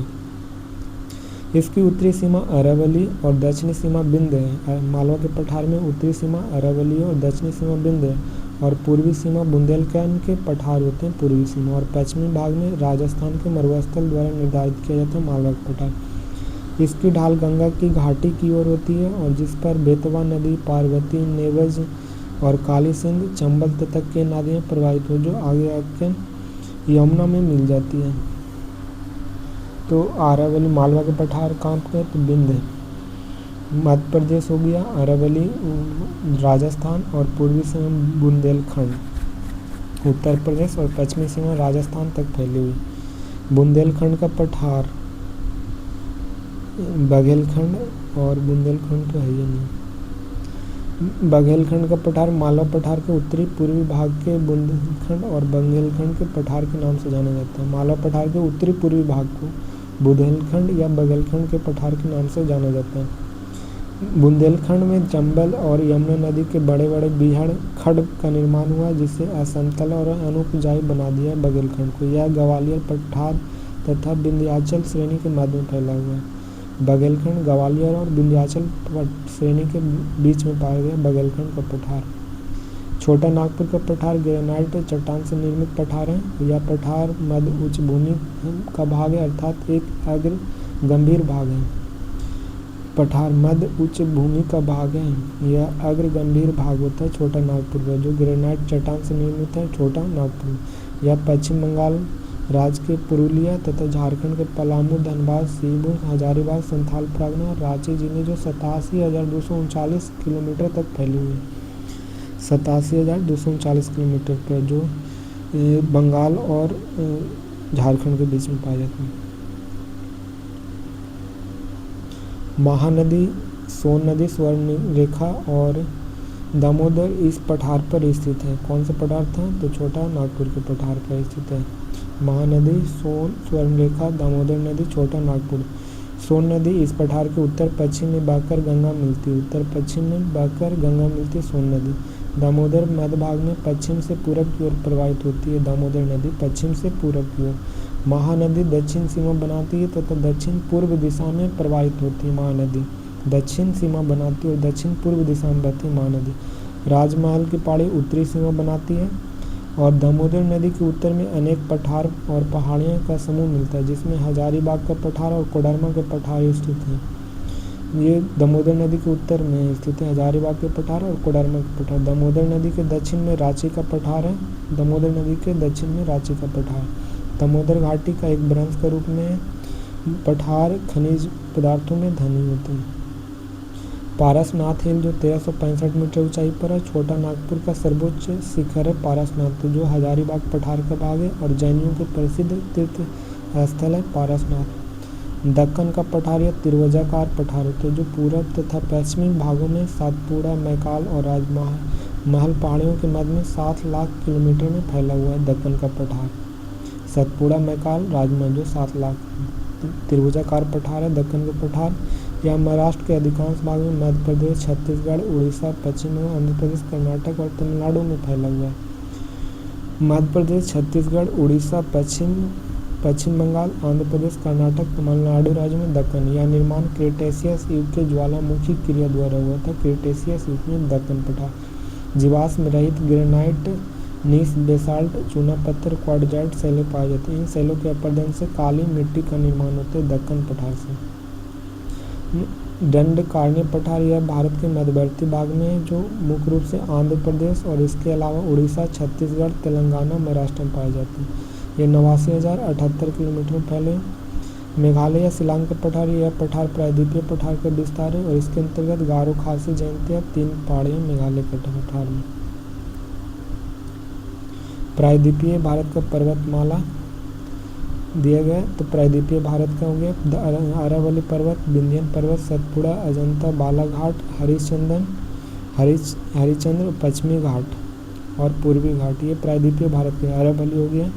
इसकी उत्तरी सीमा अरावली और दक्षिणी सीमा बिंद है। मालवा के पठार में उत्तरी सीमा अरावली और दक्षिणी सीमा बिंद है और पूर्वी सीमा बुंदेलखंड के पठार होते हैं पूर्वी सीमा और पश्चिमी भाग में राजस्थान के मरुस्थल द्वारा निर्धारित किया जाता है मालवा का पठार। इसकी ढाल गंगा की घाटी की ओर होती है और जिस पर बेतवा नदी, पार्वती, नेवज और काली सिंध, चंबल तक की नदियाँ प्रवाहित हो, जो आगे आके यमुना में मिल जाती है। तो अरावली मालवा के पठार कहाँ पे, तो बिंद है। मध्य प्रदेश हो गया, अरावली राजस्थान और पूर्वी सीमा बुंदेलखंड। उत्तर प्रदेश और पश्चिमी सीमा राजस्थान तक फैली हुई। बुंदेलखंड का पठार बघेलखंड और बुंदेलखंड तो है ही नहीं। बघेलखंड का पठार मालवा पठार के उत्तरी पूर्वी भाग के बुंदेलखंड और बघेलखंड के पठार के नाम से जाना जाता है। मालवा पठार के उत्तरी पूर्वी भाग को बुंदेलखंड या बघेलखंड के पठार के नाम से जाना जाता है। बुंदेलखंड में चंबल और यमुना नदी के बड़े बड़े बीहड़ खड्ड का निर्माण हुआ, जिससे असमतल और अनुपजाऊ बना दिया बघेलखंड को। यह ग्वालियर पठार तथा विंध्याचल श्रेणी के मध्य में फैला हुआ है। बघेलखंड ग्वालियर और विंध्याचल श्रेणी के बीच में पाया गया बघेलखंड का पठार। छोटा नागपुर का पठार ग्रेनाइट चट्टान से निर्मित पठार है। यह पठार मध्य उच्च भूमि का भाग है, अर्थात एक अग्र गंभीर भाग है। पठार मध्य उच्च भूमि का भाग है, यह अग्र गंभीर भाग होता है छोटा नागपुर का, जो ग्रेनाइट चट्टान से निर्मित है। छोटा नागपुर यह पश्चिम बंगाल राज्य के पुरुलिया तथा झारखंड के पलामू, धनबाद, सीहोर, हजारीबाग, संथाल परगना और रांची जिले जो 87,239 किलोमीटर तक फैली हुई है। 87,239 किलोमीटर पर, जो बंगाल और झारखंड के बीच में पाई जाती है। महानदी, सोन नदी, स्वर्णरेखा और दामोदर इस पठार पर स्थित है। कौन सा पठार था, तो छोटा नागपुर के पठार पर स्थित है। महानदी, सोन, स्वर्णरेखा, दामोदर नदी, छोटा नागपुर। सोन नदी इस पठार के उत्तर पश्चिम में बहकर गंगा मिलती है। उत्तर पश्चिम में बहकर गंगा मिलती है सोन नदी। दामोदर मध्य भाग में पश्चिम से पूरब की ओर प्रवाहित होती है। दामोदर नदी पश्चिम से पूरब की ओर। महानदी दक्षिण सीमा बनाती है तथा दक्षिण पूर्व दिशा में प्रवाहित होती है। महानदी दक्षिण सीमा बनाती है और दक्षिण पूर्व दिशा में बहती है महानदी। राजमहल की पहाड़ी उत्तरी सीमा बनाती है और दामोदर नदी के उत्तर में अनेक पठार और पहाड़ियों का समूह मिलता है, जिसमें हजारीबाग का पठार और कोडरमा के पठार स्थित हैं। ये दामोदर नदी के उत्तर में स्थित है, हजारीबाग के पठार और कोडरमा के पठार। दामोदर नदी के दक्षिण में रांची का पठार है। दामोदर नदी के दक्षिण में रांची का पठार। दामोदर घाटी का एक ब्रांच के रूप में पठार खनिज पदार्थों में धनी होते हैं। पारसनाथ हिल जो 1365 मीटर ऊंचाई पर है। छोटा नागपुर का सर्वोच्च शिखर है पारसनाथ, जो हजारीबाग पठार का भाग है और जैनियों के प्रसिद्ध तीर्थ स्थल है पारसनाथ। दक्कन का पठार या तिरवजाकार पठार होते हैं, जो पूरब तथा पश्चिमी भागों में सातपुड़ा, मैकाल और राजमहल पहाड़ियों के मध्य में 7 लाख किलोमीटर में फैला हुआ है। दक्कन का पठार सतपुड़ा, मैकाल, राजमहल जो 7 लाख तिरवजाकार पठार है। दक्कन का पठार यह महाराष्ट्र के अधिकांश भाग में, मध्य प्रदेश, छत्तीसगढ़, उड़ीसा, पश्चिम आंध्र प्रदेश, कर्नाटक और तमिलनाडु में फैला हुआ है। मध्य प्रदेश, छत्तीसगढ़, उड़ीसा, पश्चिम बंगाल, आंध्र प्रदेश, कर्नाटक, तमिलनाडु राज्य में दक्कन। यह निर्माण क्रेटेशियस युग के ज्वालामुखी क्रिया द्वारा हुआ था। क्रेटेशियस युग में दक्कन पठार जीवाश्म रहित ग्रेनाइट, नीस, बेसाल्ट, चूना पत्थर, क्वार्टजाइट शैलें पाए जाते हैं। इन शैलों के अपरदन से काली मिट्टी का निर्माण होता है दक्कन पठार से। दंडकारण्य पठार यह भारत के मध्यवर्ती भाग में है, जो मुख्य रूप से आंध्र प्रदेश और इसके अलावा उड़ीसा, छत्तीसगढ़, तेलंगाना, महाराष्ट्र में पाए जाते हैं। ये 89,078 किलोमीटर में फैले। मेघालय या शिलांग का पठार यह पठार प्रायद्वीपीय पठार का विस्तार है और इसके अंतर्गत गारो, खासी, जयंतिया 3 पहाड़ियाँ मेघालय के पठार में। प्रायद्वीपीय भारत का पर्वतमाला दिया गया, तो प्रायद्वीपीय भारत का हो गया अरावली पर्वत, विंध्यन पर्वत, सतपुड़ा, अजंता, बालाघाट, हरिश्चंद्र, पश्चिमी घाट और पूर्वी घाट, ये प्रायद्वीपीय भारत के। अरावली हो गया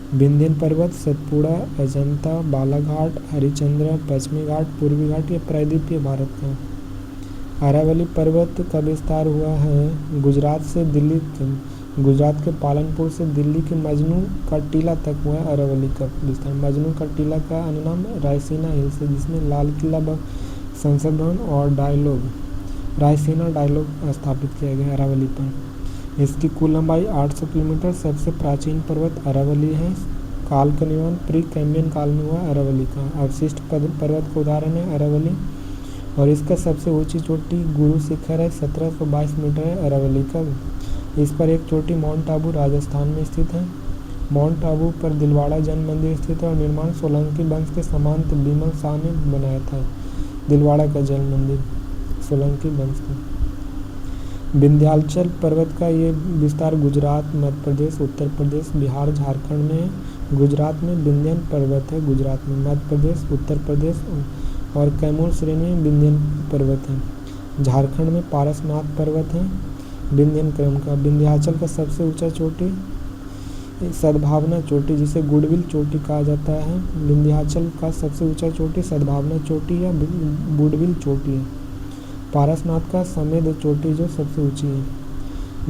विंध्यन पर्वत, सतपुड़ा, अजंता, बालाघाट, हरिश्चंद्र, पश्चिमी घाट, पूर्वी घाट, ये प्रायद्वीपीय भारत का। अरावली पर्वत का विस्तार हुआ है गुजरात से दिल्ली, गुजरात के पालनपुर से दिल्ली के मजनू का टीला तक हुआ है अरावली का विस्तार। मजनू का टीला का अन्य नाम रायसीना हिल्स है, जिसमें लाल किला, संसद भवन और रायसीना डायलॉग स्थापित किया गया अरावली पर। इसकी कुल लंबाई 800 किलोमीटर। सबसे प्राचीन पर्वत अरावली है। काल का निर्माण प्री कैम्बियन काल में हुआ अरावली का। अवशिष्ट पर्वत का उदाहरण है अरावली और इसका सबसे ऊंची चोटी गुरु शिखर है, 1722 मीटर है, अरावली का। इस पर एक चोटी माउंट आबू राजस्थान में स्थित है। माउंट आबू पर दिलवाड़ा जैन मंदिर स्थित है और निर्माण सोलंकी वंश के सामंत बिमल शाह ने बनाया था। दिलवाड़ा का जैन मंदिर सोलंकी वंश का। विंध्याचल पर्वत का ये विस्तार गुजरात, मध्य प्रदेश, उत्तर प्रदेश, बिहार, झारखंड में है। गुजरात में विंध्यन पर्वत है, गुजरात में। मध्य प्रदेश, उत्तर प्रदेश और कैमूर श्रेणी में विंध्यन पर्वत है। झारखंड में पारसनाथ पर्वत है विंध्यन क्रम का। विंध्याचल का सबसे ऊंचा चोटी सद्भावना चोटी, जिसे गुडविल चोटी कहा जाता है। विंध्याचल का सबसे ऊंचा चोटी सद्भावना चोटी या गुडविल चोटी है। पारसनाथ का समेध चोटी जो सबसे ऊंची है।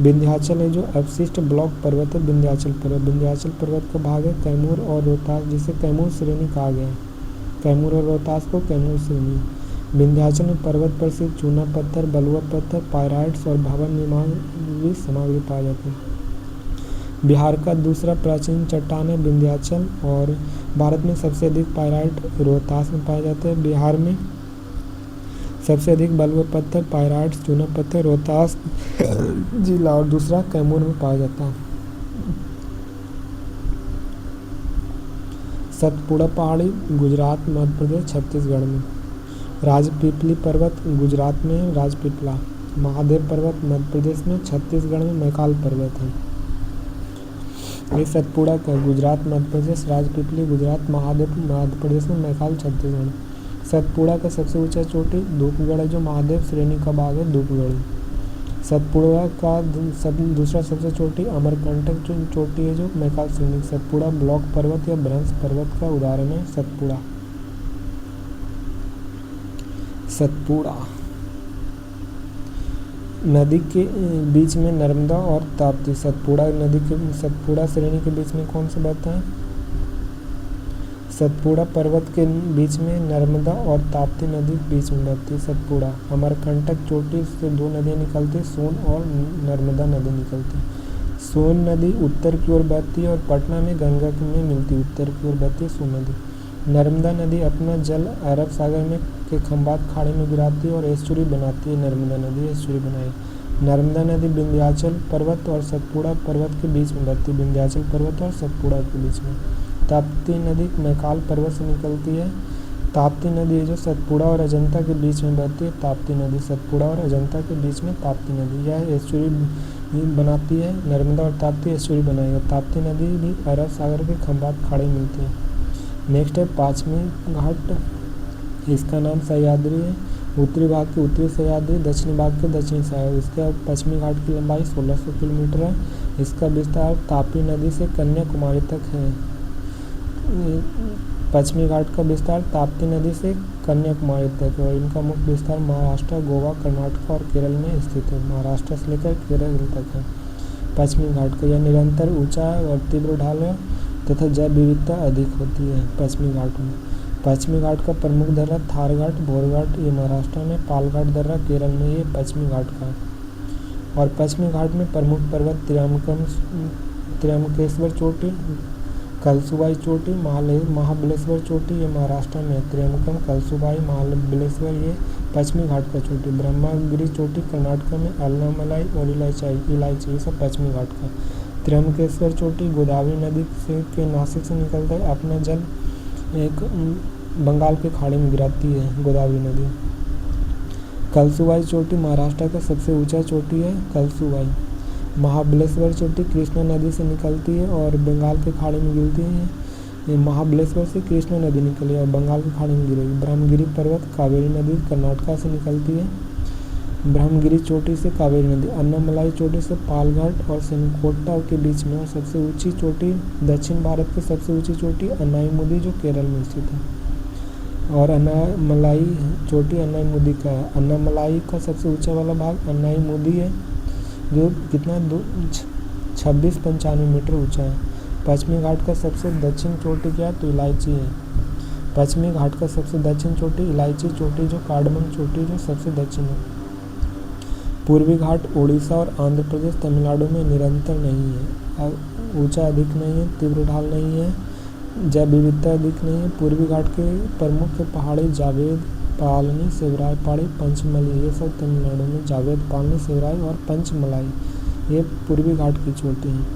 विंध्याचल है जो अवशिष्ट ब्लॉक पर्वत है, विंध्याचल पर्वत। विंध्याचल पर्वत का भाग है कैमूर और रोहतास, जिसे कैमूर श्रेणी कहा गया है। कैमूर और रोहतास को कैमूर श्रेणी। विंध्याचल में पर्वत पर सिर्फ चूना पत्थर, बलुआ पत्थर, पायराइट्स और भवन निर्माण की सामग्री पाई जाती है। बिहार का दूसरा प्राचीन चट्टान है विंध्याचल और भारत में सबसे अधिक पायराइट रोहतास में पाए जाते हैं। बिहार में सबसे अधिक बलुआ पत्थर, पायराइट्स, चूना पत्थर रोहतास जिला और दूसरा कैमूर में पाया जाता है। सतपुड़ा पहाड़ी गुजरात, मध्य प्रदेश, छत्तीसगढ़ में। राजपीपली पर्वत गुजरात में, राजपीपला। महादेव पर्वत मध्य प्रदेश में, छत्तीसगढ़ में मैकाल पर्वत है। ये सतपुड़ा का गुजरात, मध्य प्रदेश, राजपीपली गुजरात, महादेव मध्य प्रदेश में, मैकाल छत्तीसगढ़। सतपुड़ा का सबसे ऊंचा चोटी धूपगढ़ है जो महादेव श्रेणी का भाग है, धूपगढ़। सतपुड़ा का दूसरा सबसे चोटी अमरकंटक चोटी है जो मैकाल श्रेणी। सतपुड़ा ब्लॉक पर्वत या भ्रंश पर्वत का उदाहरण है सतपुड़ा। सतपुड़ा नदी के बीच में नर्मदा और ताप्ती। सतपुड़ा नदी के सतपुड़ा श्रेणी के बीच में कौन सा बहता है? सतपुड़ा पर्वत के बीच में नर्मदा और ताप्ती नदी के बीच में बहती है सतपुड़ा। अमरकंटक चोटी से दो नदियाँ निकलती, सोन और नर्मदा नदी निकलती। सोन नदी उत्तर की ओर बहती है और पटना में गंगा में मिलती है, उत्तर की ओर बहती है सोन नदी। नर्मदा नदी अपना जल अरब सागर में के खंबात खाड़ी में गिराती है और एस्चुरी बनाती है। नर्मदा नदी एस्चुरी बनाई। नर्मदा नदी विंध्याचल पर्वत और सतपुड़ा पर्वत के बीच में बहती है, विंध्याचल पर्वत और सतपुड़ा के बीच में। ताप्ती नदी मैकाल पर्वत से निकलती है। ताप्ती नदी जो सतपुड़ा और अजंता के बीच में बहती है, ताप्ती नदी सतपुड़ा और अजंता के बीच में ताप्ती नदी यह एस्चुरी बनाती है। नर्मदा और ताप्ती एस्चुरी बनाई और ताप्ती नदी भी अरब सागर के खंबात खाड़ी मिलती है। नेक्स्ट है पाँचवीं घाट, इसका नाम सह्याद्री है। उत्तरी भाग के उत्तरी सह्याद्री, दक्षिणी भाग के दक्षिणी सह्याद्री। इसका पश्चिमी घाट की लंबाई 1600 किलोमीटर है। इसका विस्तार तापी नदी से कन्याकुमारी तक है। पश्चिमी घाट का विस्तार ताप्ती नदी से कन्याकुमारी तक है और इनका मुख्य विस्तार महाराष्ट्र, गोवा, कर्नाटक और केरल में स्थित है। महाराष्ट्र से लेकर केरल तक है पश्चिमी घाट का। यह निरंतर ऊंचा और तीव्र ढाल है तथा जैव विविधता अधिक होती है पश्चिमी घाट में। पश्चिमी घाट का प्रमुख दर्रा थार घाट, भोर घाट ये महाराष्ट्र में, पालघाट दर्रा केरल में, ये पश्चिमी घाट का। और पश्चिमी घाट में प्रमुख पर्वत त्र्यंबकेश्वर चोटी, कलसुबाई चोटी, महाबलेश्वर चोटी ये महाराष्ट्र में। त्र्यंबकम, कलसुबाई, महाबलेश्वर ये पश्चिमी घाट का चोटी। ब्रह्मगिरी चोटी कर्नाटक में, अन्नामलाई और इलायची ये सब पश्चिमी घाट का। त्र्यंबकेश्वर चोटी गोदावरी नदी से के नासिक से निकलता है, अपना जल एक बंगाल के खाड़ी में गिराती है गोदावरी नदी। कलसुबाई चोटी महाराष्ट्र का सबसे ऊंचा चोटी है कलसुबाई। महाबलेश्वर चोटी कृष्णा नदी से निकलती है और बंगाल के खाड़ी में गिरती है। ये महाबलेश्वर से कृष्णा नदी निकली और बंगाल की खाड़ी में गिरेगी। ब्रह्मगिरी पर्वत कावेरी नदी कर्नाटक से निकलती है, ब्रह्मगिरी चोटी से कावेरी नदी। अन्नामलाई चोटी से पालघाट और सेनकोटा के बीच में। और सबसे ऊंची चोटी दक्षिण भारत की सबसे ऊंची चोटी अन्नाईमुदी जो केरल में स्थित है। और अन्नामलाई चोटी अन्नाईमुदी का है। अन्नामलाई का सबसे ऊंचा वाला भाग अन्नाईमुदी है जो कितना 2695 मीटर ऊंचा है। पश्चिमी घाट का सबसे दक्षिण चोटी क्या तो इलायची है। पश्चिमी घाट का सबसे दक्षिण चोटी इलायची चोटी जो कार्डमम चोटी जो सबसे दक्षिण है। पूर्वी घाट उड़ीसा और आंध्र प्रदेश, तमिलनाडु में निरंतर नहीं है, ऊंचा अधिक नहीं है, तीव्र ढाल नहीं है, जैव विविधता अधिक नहीं है। पूर्वी घाट के प्रमुख पहाड़ी जावेद, पालनी, शिवरायपाड़ी, पंचमली, ये सब तमिलनाडु में। जावेद पालनी, शिवराय और पंचमलाई ये पूर्वी घाट की चोटी हैं।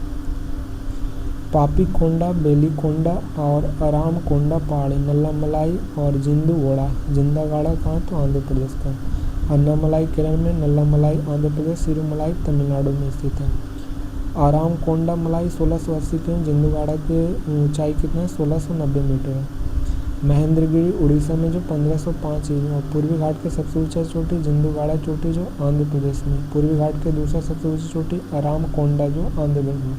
पापीकोंडा, बेलीकोंडा और अरामकोंडा पहाड़ी, नल्लामलाई और जिंदूगोड़ा, जिंदागाड़ा कहाँ तो आंध्र प्रदेश का। अन्नामलाई केरल में, नल्लामलाई आंध्र प्रदेश, सिरुमलाई तमिलनाडु में स्थित है। आरामकोंडा मलाई 1680 के, जिंदूगाड़ा की ऊंचाई कितना है 1690 मीटर है। महेंद्रगिरी उड़ीसा में जो 1505 इंच और पूर्वी घाट की सबसे ऊंचा चोटी जिंदूगाड़ा चोटी जो आंध्र प्रदेश में। पूर्वी घाट के दूसरा सबसे ऊंची चोटी अरामकोंडा जो आंध्र प्रदेश में।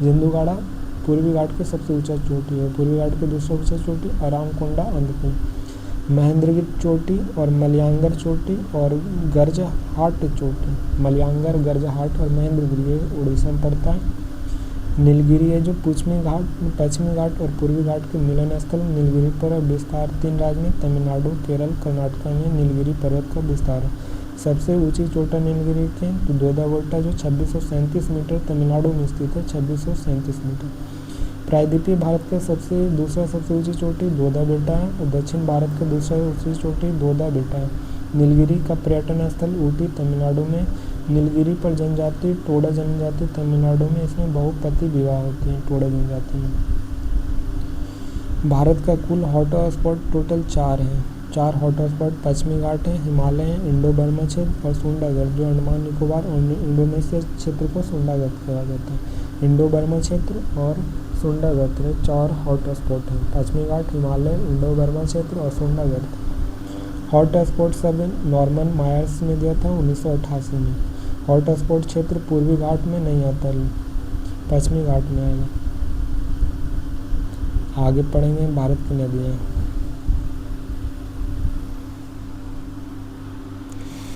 जिंदूगाड़ा पूर्वी घाट की सबसे ऊंचा चोटी है। पूर्वी घाट की दूसरा ऊंचा चोटी अरामकोंडा आंध्र प्रदेश। महेंद्रगिरी चोटी और मलयांगर चोटी और गर्जहाट चोटी, मलयांगर, गर्जहाट और महेंद्रगिरी ये उड़ीसा में पड़ता है। नीलगिरी है जो पश्चिमी घाट और पूर्वी घाट के मिलन स्थल नीलगिरी पर विस्तार 3 राज्य में तमिलनाडु, केरल, कर्नाटक में नीलगिरी पर्वत का विस्तार है। सबसे ऊंची चोटी नीलगिरी के तो दोदाबेट्टा जो 2637 मीटर तमिलनाडु में स्थित है, 2637 मीटर। प्रायद्वीपीय भारत के दूसरा सबसे ऊंची चोटी दोदाबेट्टा है और दक्षिण भारत के दूसरा ऊंची चोटी दोदाबेट्टा है। नीलगिरी का पर्यटन स्थल ऊटी तमिलनाडु में। नीलगिरी पर जनजाति टोडा जनजाति तमिलनाडु में, इसमें बहुपति विवाह होते हैं टोडा जनजाति में। भारत का कुल हॉट स्पॉट टोटल 4 हैं। 4 हॉट स्पॉट पश्चिमी घाट हैं, हिमालय हैं, इंडो बर्मा क्षेत्र और सुंडागढ़ जो अंडमान निकोबार और इंडोनेशिया क्षेत्र को सुंडागढ़ कहा जाता है। इंडो बर्मा क्षेत्र और सुंडागढ़ 4 हॉट स्पॉट हैं। पश्चिमी घाट, हिमालय, इंडो बर्मा क्षेत्र और सुंडागढ़। हॉट स्पॉट सब नॉर्मन मायर्स ने दिया था 1988 में। हॉट स्पॉट क्षेत्र पूर्वी घाट में नहीं आता, पश्चिमी घाट में आएगा। आगे पढ़ेंगे भारत की नदियाँ।